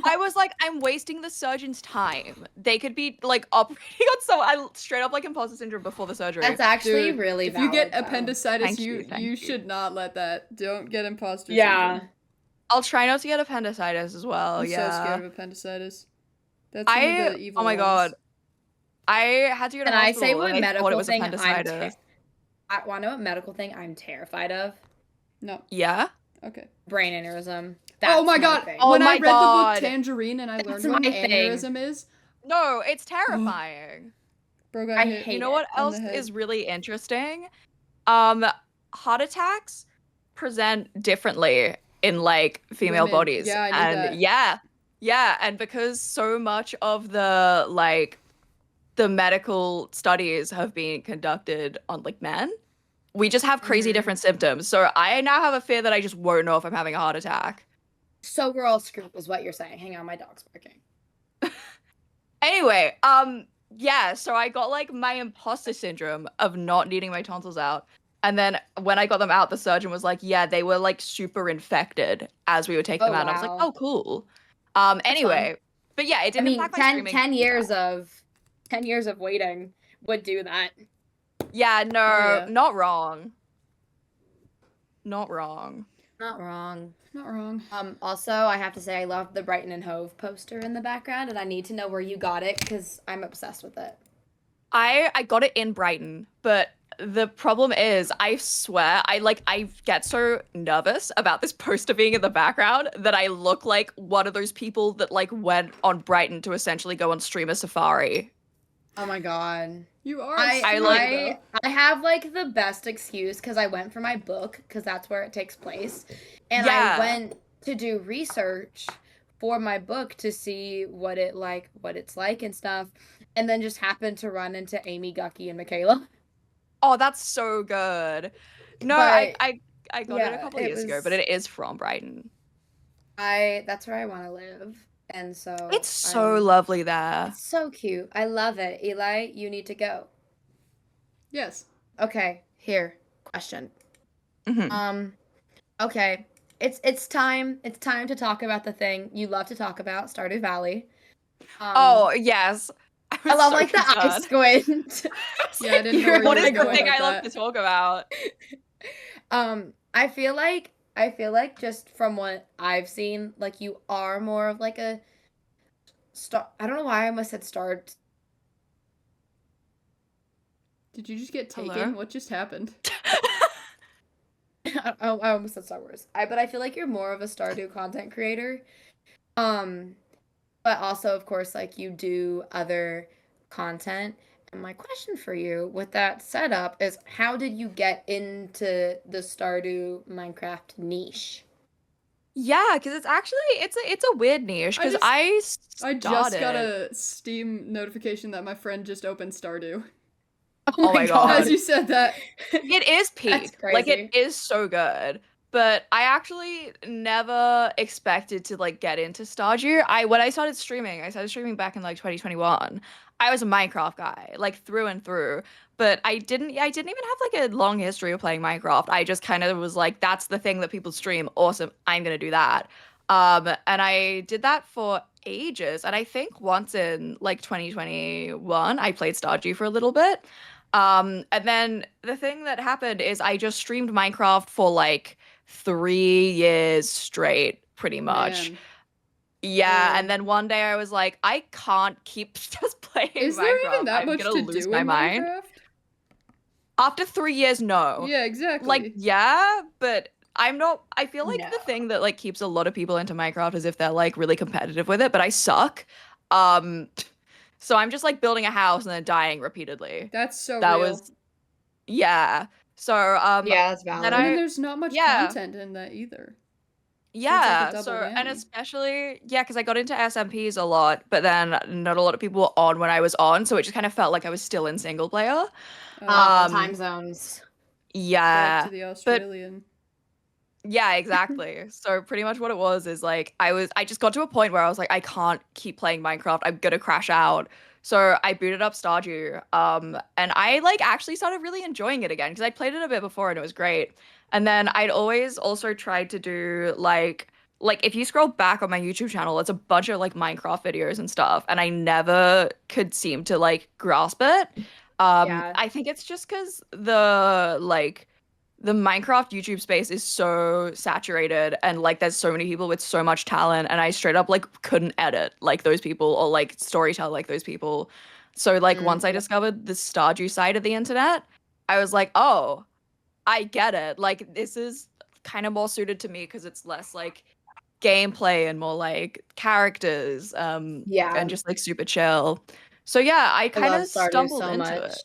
[SPEAKER 2] I was like, I'm wasting the surgeon's time. They could be like operating on someone. I straight up like imposter syndrome before the surgery.
[SPEAKER 1] That's actually
[SPEAKER 3] Dude,
[SPEAKER 1] really
[SPEAKER 3] if you get
[SPEAKER 1] valid, though.
[SPEAKER 3] appendicitis,
[SPEAKER 2] Thank
[SPEAKER 3] you
[SPEAKER 2] you, thank you.
[SPEAKER 3] should not let that. Don't get imposter
[SPEAKER 1] Yeah.
[SPEAKER 3] syndrome.
[SPEAKER 2] I'll try not to get appendicitis as well.
[SPEAKER 3] I'm
[SPEAKER 2] yeah.
[SPEAKER 3] so scared of appendicitis. That's one of the evil
[SPEAKER 2] oh my
[SPEAKER 3] ones.
[SPEAKER 2] god. I had to go to
[SPEAKER 1] Can I
[SPEAKER 2] hospital
[SPEAKER 1] say what
[SPEAKER 2] and they thought it
[SPEAKER 1] medical
[SPEAKER 2] was
[SPEAKER 1] thing
[SPEAKER 2] appendicitis.
[SPEAKER 1] I want to know what medical thing I'm terrified of?
[SPEAKER 3] No.
[SPEAKER 2] Yeah?
[SPEAKER 3] Okay.
[SPEAKER 1] Brain aneurysm.
[SPEAKER 3] Oh my god!
[SPEAKER 1] thing.
[SPEAKER 2] Oh
[SPEAKER 3] when I
[SPEAKER 2] my
[SPEAKER 3] read the
[SPEAKER 2] God.
[SPEAKER 3] book Tangerine and I
[SPEAKER 1] That's
[SPEAKER 3] learned what
[SPEAKER 1] my
[SPEAKER 3] an
[SPEAKER 1] thing.
[SPEAKER 3] aneurysm is,
[SPEAKER 2] No, it's terrifying.
[SPEAKER 3] bro got
[SPEAKER 1] I
[SPEAKER 3] hit.
[SPEAKER 1] hate
[SPEAKER 2] You know
[SPEAKER 1] it
[SPEAKER 2] what
[SPEAKER 3] on
[SPEAKER 2] else
[SPEAKER 3] the head.
[SPEAKER 2] is really interesting? Heart attacks present differently in like female
[SPEAKER 3] Women.
[SPEAKER 2] bodies.
[SPEAKER 3] Yeah, I knew
[SPEAKER 2] and
[SPEAKER 3] that.
[SPEAKER 2] yeah, and because so much of the like the medical studies have been conducted on like men, we just have crazy
[SPEAKER 1] Mhm.
[SPEAKER 2] different symptoms. So I now have a fear that I just won't know if I'm having a heart attack.
[SPEAKER 1] So we're all screwed, is what you're saying. Hang on, my dog's barking.
[SPEAKER 2] Anyway, yeah, so I got like my imposter syndrome of not needing my tonsils out. And then when I got them out, the surgeon was like, yeah, they were like super infected as we were taking
[SPEAKER 1] Oh,
[SPEAKER 2] them out. And I was like,
[SPEAKER 1] wow.
[SPEAKER 2] oh, cool. Anyway, but yeah, it
[SPEAKER 1] I
[SPEAKER 2] didn't
[SPEAKER 1] mean,
[SPEAKER 2] impact my
[SPEAKER 1] 10,
[SPEAKER 2] streaming.
[SPEAKER 1] 10 years of 10 years of waiting would do that.
[SPEAKER 2] Yeah, no,
[SPEAKER 3] yeah.
[SPEAKER 2] not wrong. Not wrong.
[SPEAKER 1] Not wrong.
[SPEAKER 3] Not wrong.
[SPEAKER 1] Also, I have to say I love the Brighton and Hove poster in the background, and I need to know where you got it because I'm obsessed with it.
[SPEAKER 2] I got it in Brighton, but the problem is, I swear, I get so nervous about this poster being in the background that I look like one of those people that like went on Brighton to essentially go on streamer safari.
[SPEAKER 1] Oh my god.
[SPEAKER 3] You are.
[SPEAKER 1] I have like the best excuse because I went for my book because that's where it takes place, and
[SPEAKER 2] Yeah.
[SPEAKER 1] I went to do research for my book to see what it's like and stuff, and then just happened to run into Amy, Gucky, and Michaela.
[SPEAKER 2] Oh, that's so good. No,
[SPEAKER 1] But,
[SPEAKER 2] I got it a
[SPEAKER 1] yeah,
[SPEAKER 2] couple of
[SPEAKER 1] it
[SPEAKER 2] years ago,
[SPEAKER 1] was-
[SPEAKER 2] but it is from Brighton.
[SPEAKER 1] that's where I want to live, and so
[SPEAKER 2] It's so lovely there.
[SPEAKER 1] It's so cute. I love it. Eli, you need to go.
[SPEAKER 3] Yes.
[SPEAKER 1] Okay, here. Question.
[SPEAKER 2] Mhm.
[SPEAKER 1] Okay. It's time to talk about the thing you love to talk about, Stardew Valley.
[SPEAKER 2] Oh, yes.
[SPEAKER 1] I love like the eye squint.
[SPEAKER 3] Yeah, I didn't know where
[SPEAKER 2] What
[SPEAKER 3] you
[SPEAKER 2] is
[SPEAKER 3] were
[SPEAKER 2] the
[SPEAKER 3] going
[SPEAKER 2] thing
[SPEAKER 3] with
[SPEAKER 2] I love
[SPEAKER 3] that.
[SPEAKER 2] to talk about?
[SPEAKER 1] I feel like just from what I've seen, like you are more of like a star. I don't know why I almost said star.
[SPEAKER 3] Did you just get taken?
[SPEAKER 2] Hello?
[SPEAKER 3] What just happened?
[SPEAKER 1] I almost said Star Wars. But I feel like you're more of a Stardew content creator. But also, of course, like you do other content. And my question for you with that setup is how did you get into the Stardew Minecraft niche?
[SPEAKER 2] Yeah, because it's a weird niche. Because I
[SPEAKER 3] just got a Steam notification that my friend just opened Stardew.
[SPEAKER 2] Oh my God.
[SPEAKER 3] As you said that.
[SPEAKER 2] It is peak. Like
[SPEAKER 1] crazy.
[SPEAKER 2] it is so good. But I actually never expected to like get into Stardew. When I started streaming back in like 2021. I was a Minecraft guy, like through and through. But I didn't even have like a long history of playing Minecraft. I just kind of was like, that's the thing that people stream. Awesome. I'm gonna do that. And I did that for ages. And I think once in like 2021, I played Stardew for a little bit. And then the thing that happened is I just streamed Minecraft for like 3 years straight, pretty much.
[SPEAKER 3] Man.
[SPEAKER 2] Yeah, and then one day I was like, I can't keep just playing
[SPEAKER 3] Is
[SPEAKER 2] Minecraft.
[SPEAKER 3] there even that
[SPEAKER 2] I'm
[SPEAKER 3] much
[SPEAKER 2] gonna
[SPEAKER 3] to
[SPEAKER 2] lose
[SPEAKER 3] do
[SPEAKER 2] my
[SPEAKER 3] in
[SPEAKER 2] mind.
[SPEAKER 3] Minecraft?
[SPEAKER 2] After 3 years, no.
[SPEAKER 3] Yeah, exactly.
[SPEAKER 2] Like, yeah, but I feel like the
[SPEAKER 1] No.
[SPEAKER 2] thing that like keeps a lot of people into Minecraft is if they're like really competitive with it, but I suck. So I'm just like building a house and then dying repeatedly.
[SPEAKER 3] That's so
[SPEAKER 2] That
[SPEAKER 3] real.
[SPEAKER 2] was yeah. So
[SPEAKER 1] Yeah, that's valid.
[SPEAKER 2] then
[SPEAKER 3] And then there's not much
[SPEAKER 2] yeah.
[SPEAKER 3] content in that either.
[SPEAKER 2] Yeah,
[SPEAKER 3] double
[SPEAKER 2] so and
[SPEAKER 3] whammy.
[SPEAKER 2] especially because I got into SMPs a lot, but then not a lot of people were on when I was on, so it just kind of felt like I was still in single player.
[SPEAKER 1] Time zones.
[SPEAKER 2] Yeah,
[SPEAKER 3] Back to the Australian.
[SPEAKER 2] yeah, exactly. So pretty much what it was is like I just got to a point where I was like, I can't keep playing Minecraft. I'm gonna crash out. So I booted up Stardew, and I like actually started really enjoying it again because I played it a bit before and it was great. And then I'd always also tried to do like if you scroll back on my YouTube channel, it's a bunch of like Minecraft videos and stuff, and I never could seem to like grasp it.
[SPEAKER 1] Yeah.
[SPEAKER 2] I think it's just because the Minecraft YouTube space is so saturated and like there's so many people with so much talent and I straight up like couldn't edit like those people or like storytell like those people. So like once I discovered the Stardew side of the internet, I was like, oh, I get it. Like this is kind of more suited to me because it's less like gameplay and more like characters and just like super chill. So yeah, I kind of stumbled into it.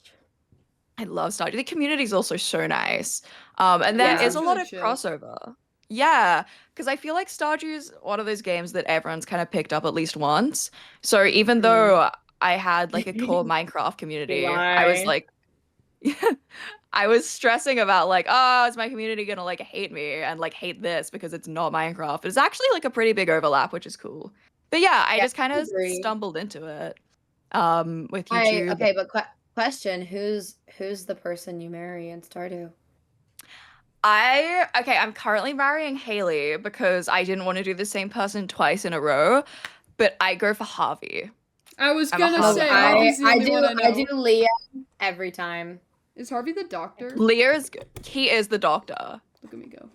[SPEAKER 2] I love Stardew. The community is also so nice. And there is a lot of crossover. Yeah, because I feel like Stardew is one of those games that everyone's kind of picked up at least once. So even though I had like a core Minecraft community, I was like, I was stressing about like, oh, is my community gonna like hate me and like hate this because it's not Minecraft. It's actually like a pretty big overlap, which is cool. But yeah, I just kind of stumbled into it with YouTube.
[SPEAKER 1] Okay, but question, who's the person you marry in Stardew?
[SPEAKER 2] I'm currently marrying Haley because I didn't want to do the same person twice in a row, but I go for Harvey.
[SPEAKER 3] I was
[SPEAKER 2] I'm a
[SPEAKER 3] gonna
[SPEAKER 2] Harvey
[SPEAKER 3] say
[SPEAKER 2] girl.
[SPEAKER 3] Harvey's the only one I know.
[SPEAKER 1] I do Leah every time.
[SPEAKER 3] Is Harvey the doctor?
[SPEAKER 2] He is the doctor.
[SPEAKER 3] Look at me go.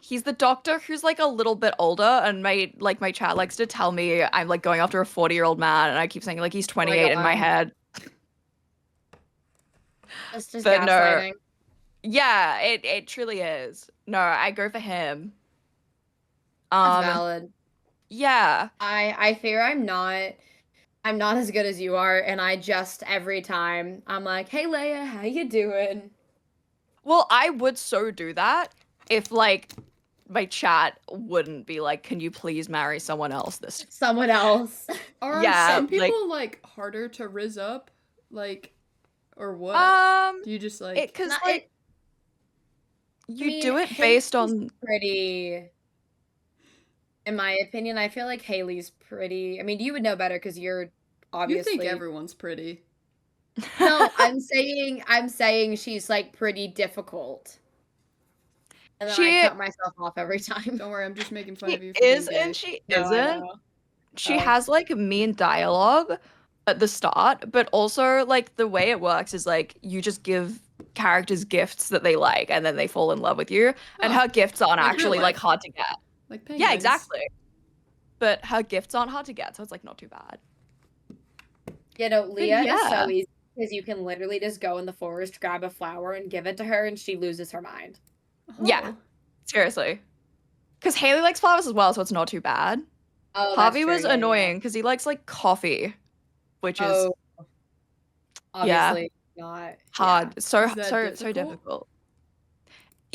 [SPEAKER 2] He's the doctor who's like a little bit older, and my chat likes to tell me I'm like going after a 40-year-old man, and I keep saying like he's 28 in my head.
[SPEAKER 1] That's just
[SPEAKER 2] But
[SPEAKER 1] gaslighting.
[SPEAKER 2] no. Yeah, it truly is. No, I go for him.
[SPEAKER 1] That's valid.
[SPEAKER 2] Yeah.
[SPEAKER 1] I fear I'm not as good as you are, and I just every time I'm like, hey Leia, how you doing?
[SPEAKER 2] Well, I would so do that if like my chat wouldn't be like, can you please marry someone else this time?
[SPEAKER 1] Someone else.
[SPEAKER 3] Are
[SPEAKER 2] Yeah,
[SPEAKER 3] some
[SPEAKER 2] like-
[SPEAKER 3] people like harder to rizz up? Like, or what? Do you just like
[SPEAKER 2] because
[SPEAKER 1] Not-
[SPEAKER 2] like you do it based on
[SPEAKER 1] pretty. In my opinion, I feel like Haley's pretty. I mean, you would know better because you're obviously.
[SPEAKER 3] You think everyone's pretty?
[SPEAKER 1] No, I'm saying she's like pretty difficult. And then I cut myself off every time.
[SPEAKER 3] Don't worry, I'm just making fun of you.
[SPEAKER 2] She is and she isn't. She has like mean dialogue at the start, but also like the way it works is like you just give characters gifts that they like, and then they fall in love with you. And her gifts aren't
[SPEAKER 3] like real
[SPEAKER 2] actually like
[SPEAKER 3] life.
[SPEAKER 2] hard to get.
[SPEAKER 3] Like penguins.
[SPEAKER 2] Yeah, exactly. But her gifts aren't hard to get, so it's like not too bad.
[SPEAKER 1] You know, Leah is
[SPEAKER 2] yeah.
[SPEAKER 1] so easy because you can literally just go in the forest, grab a flower, and give it to her, and she loses her mind.
[SPEAKER 2] Yeah. Seriously. Because Haley likes flowers as well, so it's not too bad.
[SPEAKER 1] Oh,
[SPEAKER 2] Harvey was annoying because he likes like coffee, which is
[SPEAKER 1] obviously not
[SPEAKER 2] hard.
[SPEAKER 1] Yeah.
[SPEAKER 2] So
[SPEAKER 3] Is that
[SPEAKER 2] so
[SPEAKER 3] difficult?
[SPEAKER 2] difficult.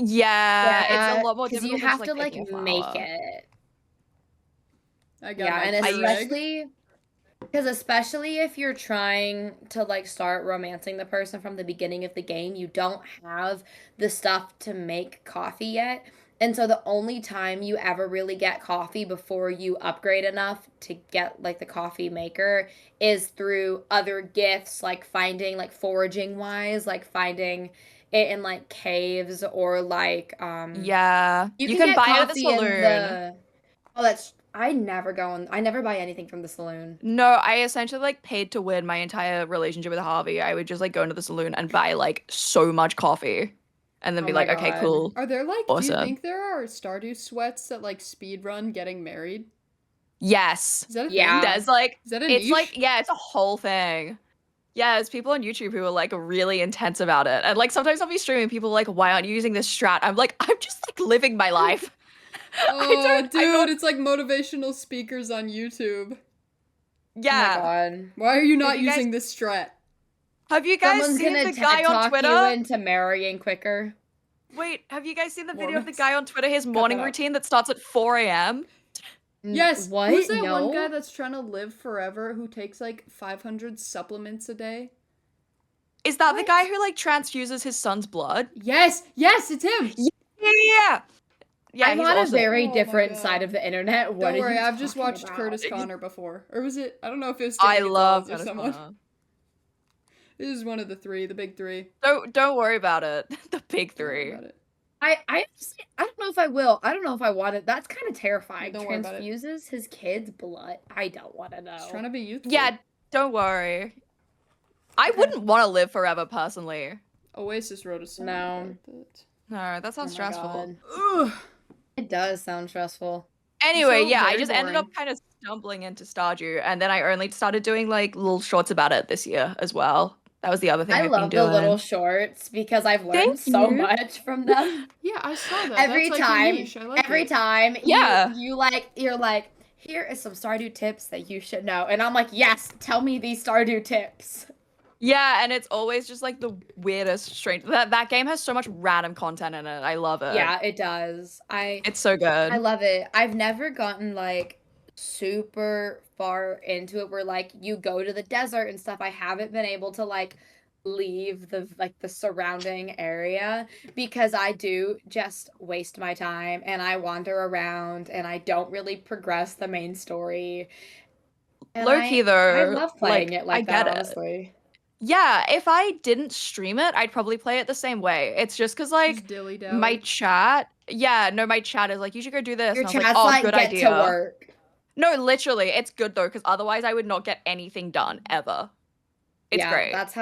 [SPEAKER 2] Yeah, it's a lot more
[SPEAKER 1] because
[SPEAKER 2] difficult.
[SPEAKER 1] you have
[SPEAKER 2] than
[SPEAKER 1] to
[SPEAKER 2] just,
[SPEAKER 1] like
[SPEAKER 2] picking a
[SPEAKER 1] make
[SPEAKER 2] flower.
[SPEAKER 1] it.
[SPEAKER 3] I got
[SPEAKER 1] Yeah,
[SPEAKER 3] my
[SPEAKER 1] and
[SPEAKER 3] Keurig.
[SPEAKER 1] especially if you're trying to like start romancing the person from the beginning of the game, you don't have the stuff to make coffee yet. And so the only time you ever really get coffee before you upgrade enough to get like the coffee maker is through other gifts, like finding like foraging wise, like finding it in like caves or like
[SPEAKER 2] Yeah. You can
[SPEAKER 1] get
[SPEAKER 2] buy it at the
[SPEAKER 1] coffee in
[SPEAKER 2] saloon.
[SPEAKER 1] I never buy anything from the saloon.
[SPEAKER 2] No, I essentially like paid to win my entire relationship with Harvey. I would just like go into the saloon and buy like so much coffee. And then
[SPEAKER 1] Oh
[SPEAKER 2] be
[SPEAKER 1] my
[SPEAKER 2] like, okay,
[SPEAKER 1] God.
[SPEAKER 2] cool.
[SPEAKER 3] Are there like do you
[SPEAKER 2] Awesome.
[SPEAKER 3] think there are Stardew sweats that like speed run getting married?
[SPEAKER 2] Yes.
[SPEAKER 3] Is that a
[SPEAKER 1] Yeah.
[SPEAKER 3] thing?
[SPEAKER 2] There's like
[SPEAKER 3] Is that a
[SPEAKER 2] it's
[SPEAKER 3] niche?
[SPEAKER 2] like yeah, it's a whole thing. Yeah, there's people on YouTube who are like really intense about it. And like sometimes I'll be streaming, people are like, why aren't you using this strat? I'm like, I'm just like living my life.
[SPEAKER 3] Oh, dude, it's like motivational speakers on YouTube.
[SPEAKER 2] Yeah.
[SPEAKER 1] Oh my God.
[SPEAKER 3] Why are you not
[SPEAKER 2] you guys-
[SPEAKER 3] using this strat?
[SPEAKER 2] Have you guys
[SPEAKER 1] Someone's
[SPEAKER 2] seen
[SPEAKER 1] gonna
[SPEAKER 2] the guy on
[SPEAKER 1] talk
[SPEAKER 2] Twitter?
[SPEAKER 1] you into marrying quicker.
[SPEAKER 2] Wait, have you guys seen the video of the
[SPEAKER 3] Mormons.
[SPEAKER 2] guy on Twitter, his morning
[SPEAKER 3] that out.
[SPEAKER 2] routine that starts at 4 a.m.?
[SPEAKER 3] Yes.
[SPEAKER 1] What?
[SPEAKER 3] Who's that
[SPEAKER 1] No.
[SPEAKER 3] one guy that's trying to live forever who takes like 500 supplements a day?
[SPEAKER 2] Is that the
[SPEAKER 3] What?
[SPEAKER 2] guy who like transfuses his son's blood?
[SPEAKER 3] Yes, it's him.
[SPEAKER 2] Yeah. Yeah,
[SPEAKER 1] I'm
[SPEAKER 2] he's
[SPEAKER 1] on
[SPEAKER 2] awesome.
[SPEAKER 1] a very
[SPEAKER 3] Oh my
[SPEAKER 1] different
[SPEAKER 3] God.
[SPEAKER 1] side of the internet. What
[SPEAKER 3] Don't
[SPEAKER 1] are
[SPEAKER 3] worry,
[SPEAKER 1] you
[SPEAKER 3] I've just
[SPEAKER 1] talking
[SPEAKER 3] watched
[SPEAKER 1] about?
[SPEAKER 3] Curtis Connor before. Or was it? I don't know if it was
[SPEAKER 2] I
[SPEAKER 3] Stanley
[SPEAKER 2] love
[SPEAKER 3] Gonzalez or
[SPEAKER 2] Curtis
[SPEAKER 3] someone.
[SPEAKER 2] Connor.
[SPEAKER 3] This is one of the three, the big three.
[SPEAKER 2] Don't worry about it. The big
[SPEAKER 3] Don't worry
[SPEAKER 2] three.
[SPEAKER 3] about it.
[SPEAKER 1] I don't know if I will. I don't know if I want it. That's kind of terrifying.
[SPEAKER 3] Don't worry about it.
[SPEAKER 1] Transfuses his kid's blood. I don't want to know.
[SPEAKER 3] Just trying to be youthful.
[SPEAKER 2] Yeah, don't worry. I wouldn't want to live forever personally.
[SPEAKER 3] Oasis wrote a song.
[SPEAKER 1] No.
[SPEAKER 3] about it.
[SPEAKER 2] No, that sounds
[SPEAKER 1] Oh my
[SPEAKER 2] stressful.
[SPEAKER 1] God.
[SPEAKER 3] Ugh.
[SPEAKER 1] It does sound stressful.
[SPEAKER 2] Anyway,
[SPEAKER 3] So
[SPEAKER 2] yeah, I
[SPEAKER 3] very
[SPEAKER 2] just ended up
[SPEAKER 3] boring.
[SPEAKER 2] kind of stumbling into Stardew, and then I only started doing like little shorts about it this year as well. That was the other thing
[SPEAKER 1] I
[SPEAKER 2] I've
[SPEAKER 1] love
[SPEAKER 2] been
[SPEAKER 1] the
[SPEAKER 2] doing.
[SPEAKER 1] little shorts because I've learned
[SPEAKER 2] Thank
[SPEAKER 1] so
[SPEAKER 2] you.
[SPEAKER 1] much from them.
[SPEAKER 3] Yeah, I saw that.
[SPEAKER 1] Every
[SPEAKER 3] That's like
[SPEAKER 1] time,
[SPEAKER 3] your niche. I like
[SPEAKER 1] every
[SPEAKER 3] it.
[SPEAKER 1] time,
[SPEAKER 2] Yeah.
[SPEAKER 1] you're like, here is some Stardew tips that you should know, and I'm like, yes, tell me these Stardew tips.
[SPEAKER 2] Yeah, and it's always just like the weirdest, strange. That game has so much random content in it. I love it.
[SPEAKER 1] Yeah, it does.
[SPEAKER 2] It's so good.
[SPEAKER 1] I love it. I've never gotten like super far into it where like you go to the desert and stuff. I haven't been able to like leave the surrounding area because I do just waste my time and I wander around and I don't really progress the main story. And
[SPEAKER 2] Low key though,
[SPEAKER 1] I love playing
[SPEAKER 2] like,
[SPEAKER 1] it like
[SPEAKER 2] I
[SPEAKER 1] that,
[SPEAKER 2] get it.
[SPEAKER 1] honestly.
[SPEAKER 2] Yeah, if I didn't stream it, I'd probably play it the same way. It's just because like
[SPEAKER 3] Just dilly-dally.
[SPEAKER 2] my chat, my chat is like, you should go do this.
[SPEAKER 1] Your
[SPEAKER 2] and I was
[SPEAKER 1] chat's
[SPEAKER 2] like, oh,
[SPEAKER 1] like,
[SPEAKER 2] good
[SPEAKER 1] get
[SPEAKER 2] idea.
[SPEAKER 1] to work.
[SPEAKER 2] No, literally, it's good though, because otherwise I would not get anything done ever. It's
[SPEAKER 1] Yeah,
[SPEAKER 2] great.
[SPEAKER 1] that's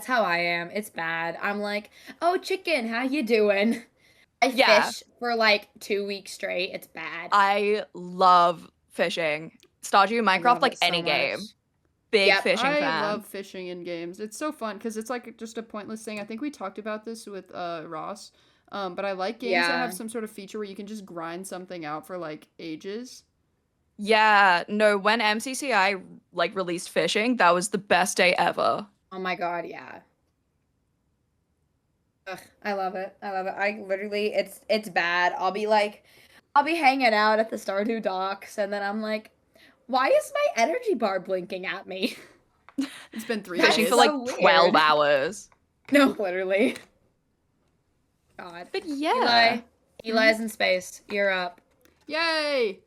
[SPEAKER 1] how I am. It's bad. I'm like, oh, chicken, how you doing? I
[SPEAKER 2] Yeah.
[SPEAKER 1] fish for like 2 weeks straight. It's bad.
[SPEAKER 2] I love fishing. Stardew,
[SPEAKER 1] I
[SPEAKER 2] Minecraft,
[SPEAKER 1] love
[SPEAKER 2] like
[SPEAKER 1] it so
[SPEAKER 2] any game.
[SPEAKER 1] much.
[SPEAKER 2] Big
[SPEAKER 1] Yep.
[SPEAKER 2] fishing
[SPEAKER 3] I
[SPEAKER 2] fan.
[SPEAKER 3] love fishing in games. It's so fun because it's like just a pointless thing. I think we talked about this with Ross. But I like games that
[SPEAKER 1] Yeah.
[SPEAKER 3] have some sort of feature where you can just grind something out for like ages.
[SPEAKER 2] Yeah, no, when MCCI like released fishing, that was the best day ever.
[SPEAKER 1] Oh my god, yeah. Ugh, I love it. I love it. I literally, it's bad. I'll be hanging out at the Stardew docks, and then I'm like, why is my energy bar blinking at me?
[SPEAKER 3] It's been 3
[SPEAKER 1] That's
[SPEAKER 2] Fishing
[SPEAKER 3] days.
[SPEAKER 2] for like
[SPEAKER 1] so
[SPEAKER 2] 12
[SPEAKER 1] weird.
[SPEAKER 2] hours.
[SPEAKER 1] No, literally. God.
[SPEAKER 2] But yeah.
[SPEAKER 1] Eli's in space. You're up.
[SPEAKER 3] Yay!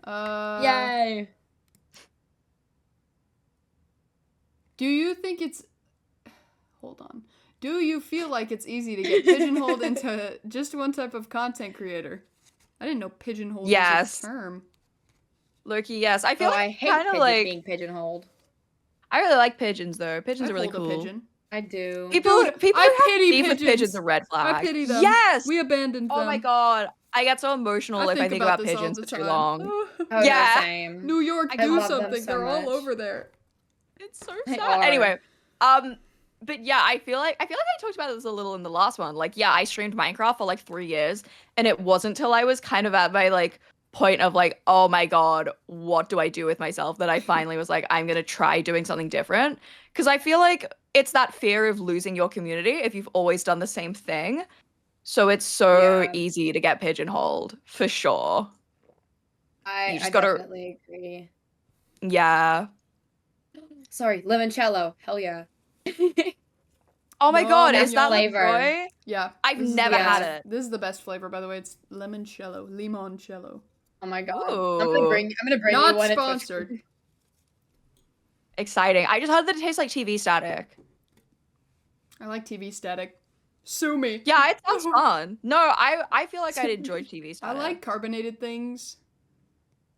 [SPEAKER 1] Yay.
[SPEAKER 3] Do you think it's... Hold on. Do you feel like it's easy to get pigeonholed into just one type of content creator? I didn't know pigeonholed
[SPEAKER 2] Yes.
[SPEAKER 3] was a term.
[SPEAKER 2] Loki, yes. I feel
[SPEAKER 1] I
[SPEAKER 2] like
[SPEAKER 1] hate
[SPEAKER 2] kind of like
[SPEAKER 1] being pigeonholed.
[SPEAKER 2] I really like pigeons though. Pigeons
[SPEAKER 3] I
[SPEAKER 2] are really
[SPEAKER 3] hold a
[SPEAKER 2] cool.
[SPEAKER 3] pigeon.
[SPEAKER 1] I do.
[SPEAKER 2] People
[SPEAKER 3] Dude,
[SPEAKER 2] who
[SPEAKER 3] I
[SPEAKER 2] have
[SPEAKER 3] pity
[SPEAKER 2] beef with
[SPEAKER 3] pigeons.
[SPEAKER 2] pigeons are red flags.
[SPEAKER 3] I pity them.
[SPEAKER 2] Yes.
[SPEAKER 3] We abandoned them.
[SPEAKER 2] Oh my god. I get so emotional if I think about
[SPEAKER 3] this all
[SPEAKER 2] pigeons
[SPEAKER 3] the
[SPEAKER 2] for too
[SPEAKER 3] time.
[SPEAKER 2] long.
[SPEAKER 1] Oh, yeah.
[SPEAKER 2] Yeah.
[SPEAKER 1] Same.
[SPEAKER 3] New York,
[SPEAKER 1] I
[SPEAKER 3] do
[SPEAKER 1] love them
[SPEAKER 3] something.
[SPEAKER 1] so
[SPEAKER 3] They're all
[SPEAKER 1] much.
[SPEAKER 3] over there.
[SPEAKER 2] It's so
[SPEAKER 1] They
[SPEAKER 2] sad.
[SPEAKER 1] are.
[SPEAKER 2] Anyway, but yeah, I feel like I talked about this a little in the last one. Like, yeah, I streamed Minecraft for like 3 years, and it wasn't till I was kind of at my like point of like, oh my god, what do I do with myself, that I finally was like, I'm gonna try doing something different. Because I feel like it's that fear of losing your community if you've always done the same thing. So it's so
[SPEAKER 1] Yeah.
[SPEAKER 2] easy to get pigeonholed, for sure.
[SPEAKER 1] I
[SPEAKER 2] just gotta-
[SPEAKER 1] definitely agree.
[SPEAKER 2] Yeah.
[SPEAKER 1] Sorry, limoncello. Hell yeah.
[SPEAKER 2] Oh my
[SPEAKER 3] No,
[SPEAKER 2] god,
[SPEAKER 3] that's
[SPEAKER 2] is that
[SPEAKER 1] flavor.
[SPEAKER 2] LaCroix?
[SPEAKER 3] Yeah.
[SPEAKER 2] I've
[SPEAKER 3] this is
[SPEAKER 2] never
[SPEAKER 3] the
[SPEAKER 1] had
[SPEAKER 3] best-
[SPEAKER 2] it.
[SPEAKER 3] This is the best flavor, by the way. It's limoncello.
[SPEAKER 1] Oh my god.
[SPEAKER 2] Ooh.
[SPEAKER 1] I'm gonna bring
[SPEAKER 3] Not
[SPEAKER 1] you one. at Twitch.
[SPEAKER 3] sponsored.
[SPEAKER 2] Exciting. I just heard that it tastes like TV static.
[SPEAKER 3] I like TV static. Sue me.
[SPEAKER 2] Yeah, it sounds fun. No, I feel like I'd enjoy TV
[SPEAKER 3] I
[SPEAKER 2] static.
[SPEAKER 3] like carbonated things.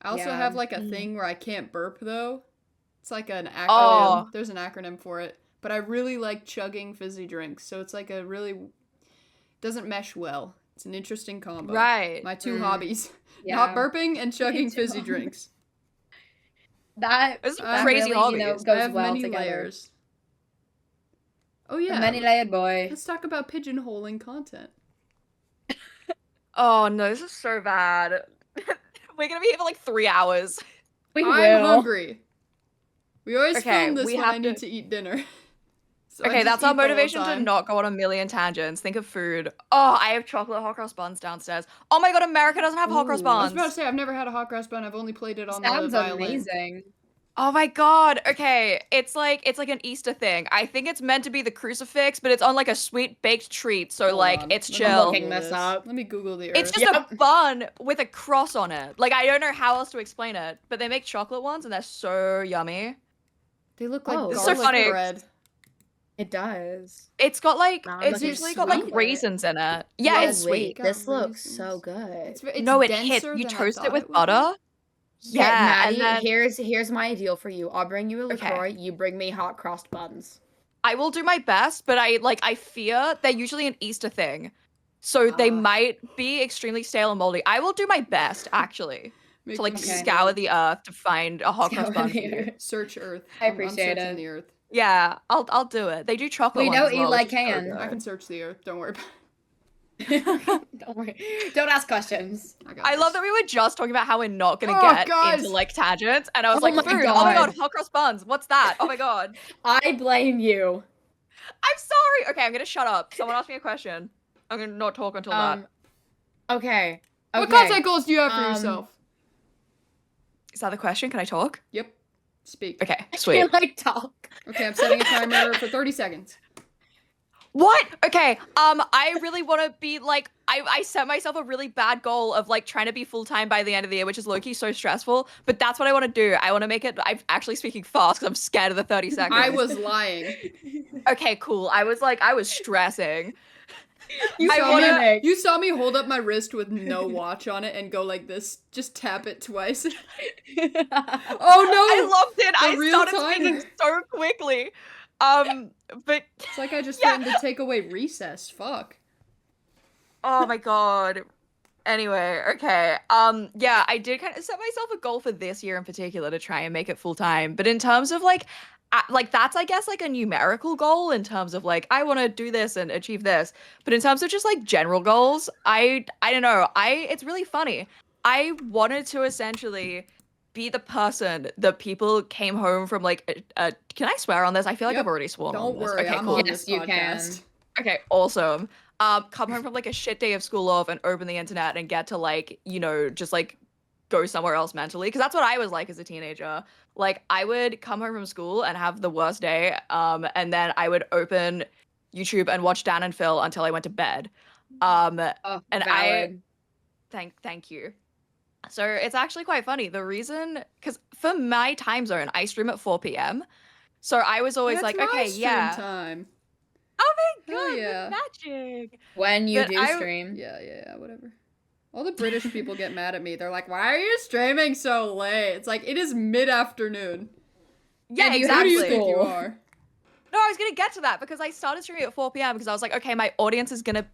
[SPEAKER 3] I also
[SPEAKER 1] Yeah.
[SPEAKER 3] have like a thing where I can't burp though. It's like an acronym.
[SPEAKER 2] Oh.
[SPEAKER 3] There's an acronym for it. But I really like chugging fizzy drinks. So it's like a really doesn't mesh well. It's an interesting combo.
[SPEAKER 2] Right.
[SPEAKER 3] My two hobbies.
[SPEAKER 1] Yeah.
[SPEAKER 3] Not burping and chugging
[SPEAKER 1] too.
[SPEAKER 3] fizzy drinks.
[SPEAKER 1] That
[SPEAKER 2] It's
[SPEAKER 3] that
[SPEAKER 2] crazy
[SPEAKER 1] really,
[SPEAKER 2] hobbies.
[SPEAKER 1] goes
[SPEAKER 3] I have
[SPEAKER 1] well
[SPEAKER 3] many
[SPEAKER 1] together.
[SPEAKER 3] layers. Oh
[SPEAKER 1] A
[SPEAKER 3] yeah.
[SPEAKER 1] many-layered boy.
[SPEAKER 3] Let's talk about pigeonholing content.
[SPEAKER 2] Oh no, this is so bad. We're gonna be here for like 3 hours.
[SPEAKER 1] We
[SPEAKER 3] I'm
[SPEAKER 1] will.
[SPEAKER 3] hungry. We always
[SPEAKER 2] Okay,
[SPEAKER 3] film this
[SPEAKER 2] we
[SPEAKER 3] when
[SPEAKER 2] have
[SPEAKER 3] I need to eat dinner. So I
[SPEAKER 2] Okay,
[SPEAKER 3] just
[SPEAKER 2] that's our
[SPEAKER 3] eat the whole
[SPEAKER 2] motivation to
[SPEAKER 3] time.
[SPEAKER 2] not go on a million tangents. Think of food. Oh, I have chocolate hot cross buns downstairs. Oh my god, America doesn't have hot cross
[SPEAKER 1] Ooh, I
[SPEAKER 3] I was
[SPEAKER 2] buns.
[SPEAKER 3] about to say I've never had a hot cross bun. I've only played it on
[SPEAKER 1] Sounds
[SPEAKER 3] the violin.
[SPEAKER 1] amazing.
[SPEAKER 2] Oh my god. Okay, it's like an Easter thing. I think it's meant to be the crucifix, but it's on like a sweet baked treat. So
[SPEAKER 3] Hold
[SPEAKER 2] like
[SPEAKER 3] on.
[SPEAKER 2] it's
[SPEAKER 3] Let me
[SPEAKER 2] chill.
[SPEAKER 1] looking
[SPEAKER 3] Google
[SPEAKER 1] this up.
[SPEAKER 3] Let me Google the earth.
[SPEAKER 2] It's just
[SPEAKER 1] Yep.
[SPEAKER 2] a bun with a cross on it. Like I don't know how else to explain it, but they make chocolate ones and they're so yummy.
[SPEAKER 3] They look like
[SPEAKER 1] Oh,
[SPEAKER 2] This is so
[SPEAKER 3] garlic
[SPEAKER 2] funny.
[SPEAKER 3] bread.
[SPEAKER 1] It does.
[SPEAKER 2] It's got like
[SPEAKER 1] Wow,
[SPEAKER 2] it's
[SPEAKER 1] looking
[SPEAKER 2] usually got like
[SPEAKER 1] sweet.
[SPEAKER 2] raisins in it. Yeah,
[SPEAKER 3] No
[SPEAKER 2] it's
[SPEAKER 3] way.
[SPEAKER 2] sweet.
[SPEAKER 3] Got
[SPEAKER 1] This looks
[SPEAKER 3] raisins.
[SPEAKER 1] so good.
[SPEAKER 3] It's
[SPEAKER 2] No, it hits.
[SPEAKER 3] denser
[SPEAKER 2] You
[SPEAKER 3] than I
[SPEAKER 2] toast it
[SPEAKER 3] thought
[SPEAKER 2] with
[SPEAKER 3] would be.
[SPEAKER 2] butter.
[SPEAKER 1] Okay,
[SPEAKER 2] Yeah,
[SPEAKER 1] Maddie,
[SPEAKER 2] and then
[SPEAKER 1] here's my deal for you. I'll bring you a
[SPEAKER 2] Okay.
[SPEAKER 1] LaCroix, you bring me hot crossed buns.
[SPEAKER 2] I will do my best, but I fear they're usually an Easter thing. So they
[SPEAKER 1] Ah.
[SPEAKER 2] might be extremely stale and moldy. I will do my best actually to like
[SPEAKER 3] Making
[SPEAKER 1] Okay.
[SPEAKER 2] scour the earth to find a hot cross
[SPEAKER 1] Scour
[SPEAKER 2] bun for
[SPEAKER 1] the
[SPEAKER 2] you.
[SPEAKER 1] earth.
[SPEAKER 3] Search Earth.
[SPEAKER 1] I
[SPEAKER 3] I'm
[SPEAKER 1] appreciate
[SPEAKER 3] searching
[SPEAKER 1] it.
[SPEAKER 3] the Earth.
[SPEAKER 2] Yeah, I'll do it. They do chocolate
[SPEAKER 1] We
[SPEAKER 2] ones
[SPEAKER 1] know
[SPEAKER 2] as well,
[SPEAKER 1] Eli
[SPEAKER 2] which is so
[SPEAKER 1] can.
[SPEAKER 2] good.
[SPEAKER 3] I can search the Earth. Don't worry about
[SPEAKER 1] Don't worry. Don't ask questions.
[SPEAKER 3] it.
[SPEAKER 2] I love that we were just talking about how we're not gonna
[SPEAKER 3] Oh,
[SPEAKER 2] get
[SPEAKER 3] guys.
[SPEAKER 2] into like tangents, and I was
[SPEAKER 1] Oh
[SPEAKER 2] like,
[SPEAKER 1] my
[SPEAKER 2] food. Oh my
[SPEAKER 1] God.
[SPEAKER 2] god, hot cross buns. What's that? Oh my god.
[SPEAKER 1] I blame you.
[SPEAKER 2] I'm sorry. Okay, I'm gonna shut up. Someone asked me a question. I'm gonna not talk until that.
[SPEAKER 1] Okay.
[SPEAKER 3] What
[SPEAKER 1] Okay.
[SPEAKER 3] content goals do you have for
[SPEAKER 1] Um,
[SPEAKER 3] yourself?
[SPEAKER 2] Is that the question? Can I talk?
[SPEAKER 3] Yep. Speak.
[SPEAKER 2] Okay,
[SPEAKER 1] I
[SPEAKER 2] sweet.
[SPEAKER 1] can't like talk.
[SPEAKER 3] Okay, I'm setting a timer for 30 seconds.
[SPEAKER 2] What? Okay. I really want to be like I set myself a really bad goal of like trying to be full time by the end of the year, which is low-key so stressful. But that's what I want to do. I want to make it. I'm actually speaking fast because I'm scared of the 30 seconds.
[SPEAKER 3] I was lying.
[SPEAKER 2] Okay, cool. I was stressing.
[SPEAKER 3] You
[SPEAKER 2] I
[SPEAKER 3] saw,
[SPEAKER 2] wanna-
[SPEAKER 3] me, you saw me hold up my wrist with no watch on it and go like this. Just tap it twice. Oh no!
[SPEAKER 2] I loved it.
[SPEAKER 3] The
[SPEAKER 2] I
[SPEAKER 3] real
[SPEAKER 2] started
[SPEAKER 3] timer.
[SPEAKER 2] speaking so quickly. But
[SPEAKER 3] It's like I just
[SPEAKER 2] Yeah.
[SPEAKER 3] threatened to take away recess. Fuck.
[SPEAKER 2] oh my god. Anyway, okay. Yeah, I did kind of set myself a goal for this year in particular to try and make it full time. But in terms of like that's I guess like a numerical goal in terms of like I want to do this and achieve this. But in terms of just like general goals, I don't know. It's really funny. I wanted to essentially be the person that people came home from like can I swear on this? I feel like
[SPEAKER 3] Yep.
[SPEAKER 2] I've already sworn on
[SPEAKER 3] Don't
[SPEAKER 2] this.
[SPEAKER 3] worry,
[SPEAKER 2] Okay,
[SPEAKER 3] I'm
[SPEAKER 2] cool.
[SPEAKER 3] on
[SPEAKER 1] Yes,
[SPEAKER 3] this
[SPEAKER 1] you
[SPEAKER 3] podcast.
[SPEAKER 2] Okay, awesome. Come home from like a shit day of school off and open the internet and get to like, just like go somewhere else mentally. Because that's what I was like as a teenager. Like I would come home from school and have the worst day. And then I would open YouTube and watch Dan and Phil until I went to bed.
[SPEAKER 1] Oh,
[SPEAKER 2] And
[SPEAKER 1] valid.
[SPEAKER 2] thank you. So it's actually quite funny. The reason, because for my time zone, I stream at 4 p.m. So I was always
[SPEAKER 3] That's
[SPEAKER 2] like,
[SPEAKER 3] my
[SPEAKER 2] okay,
[SPEAKER 3] stream
[SPEAKER 2] yeah.
[SPEAKER 3] time.
[SPEAKER 2] Oh my
[SPEAKER 3] Hell
[SPEAKER 2] god,
[SPEAKER 3] yeah.
[SPEAKER 2] magic.
[SPEAKER 1] When you
[SPEAKER 2] But
[SPEAKER 1] do
[SPEAKER 2] I-
[SPEAKER 1] stream.
[SPEAKER 3] Yeah, whatever. All the British people get mad at me. They're like, "Why are you streaming so late?" It's like it is mid-afternoon.
[SPEAKER 2] Yeah,
[SPEAKER 1] And you
[SPEAKER 3] Who
[SPEAKER 1] have
[SPEAKER 3] do you
[SPEAKER 2] exactly.
[SPEAKER 3] think you
[SPEAKER 1] School.
[SPEAKER 3] are?
[SPEAKER 2] No, I was gonna get to that because I started streaming at 4 p.m. because I was like, okay, my audience is gonna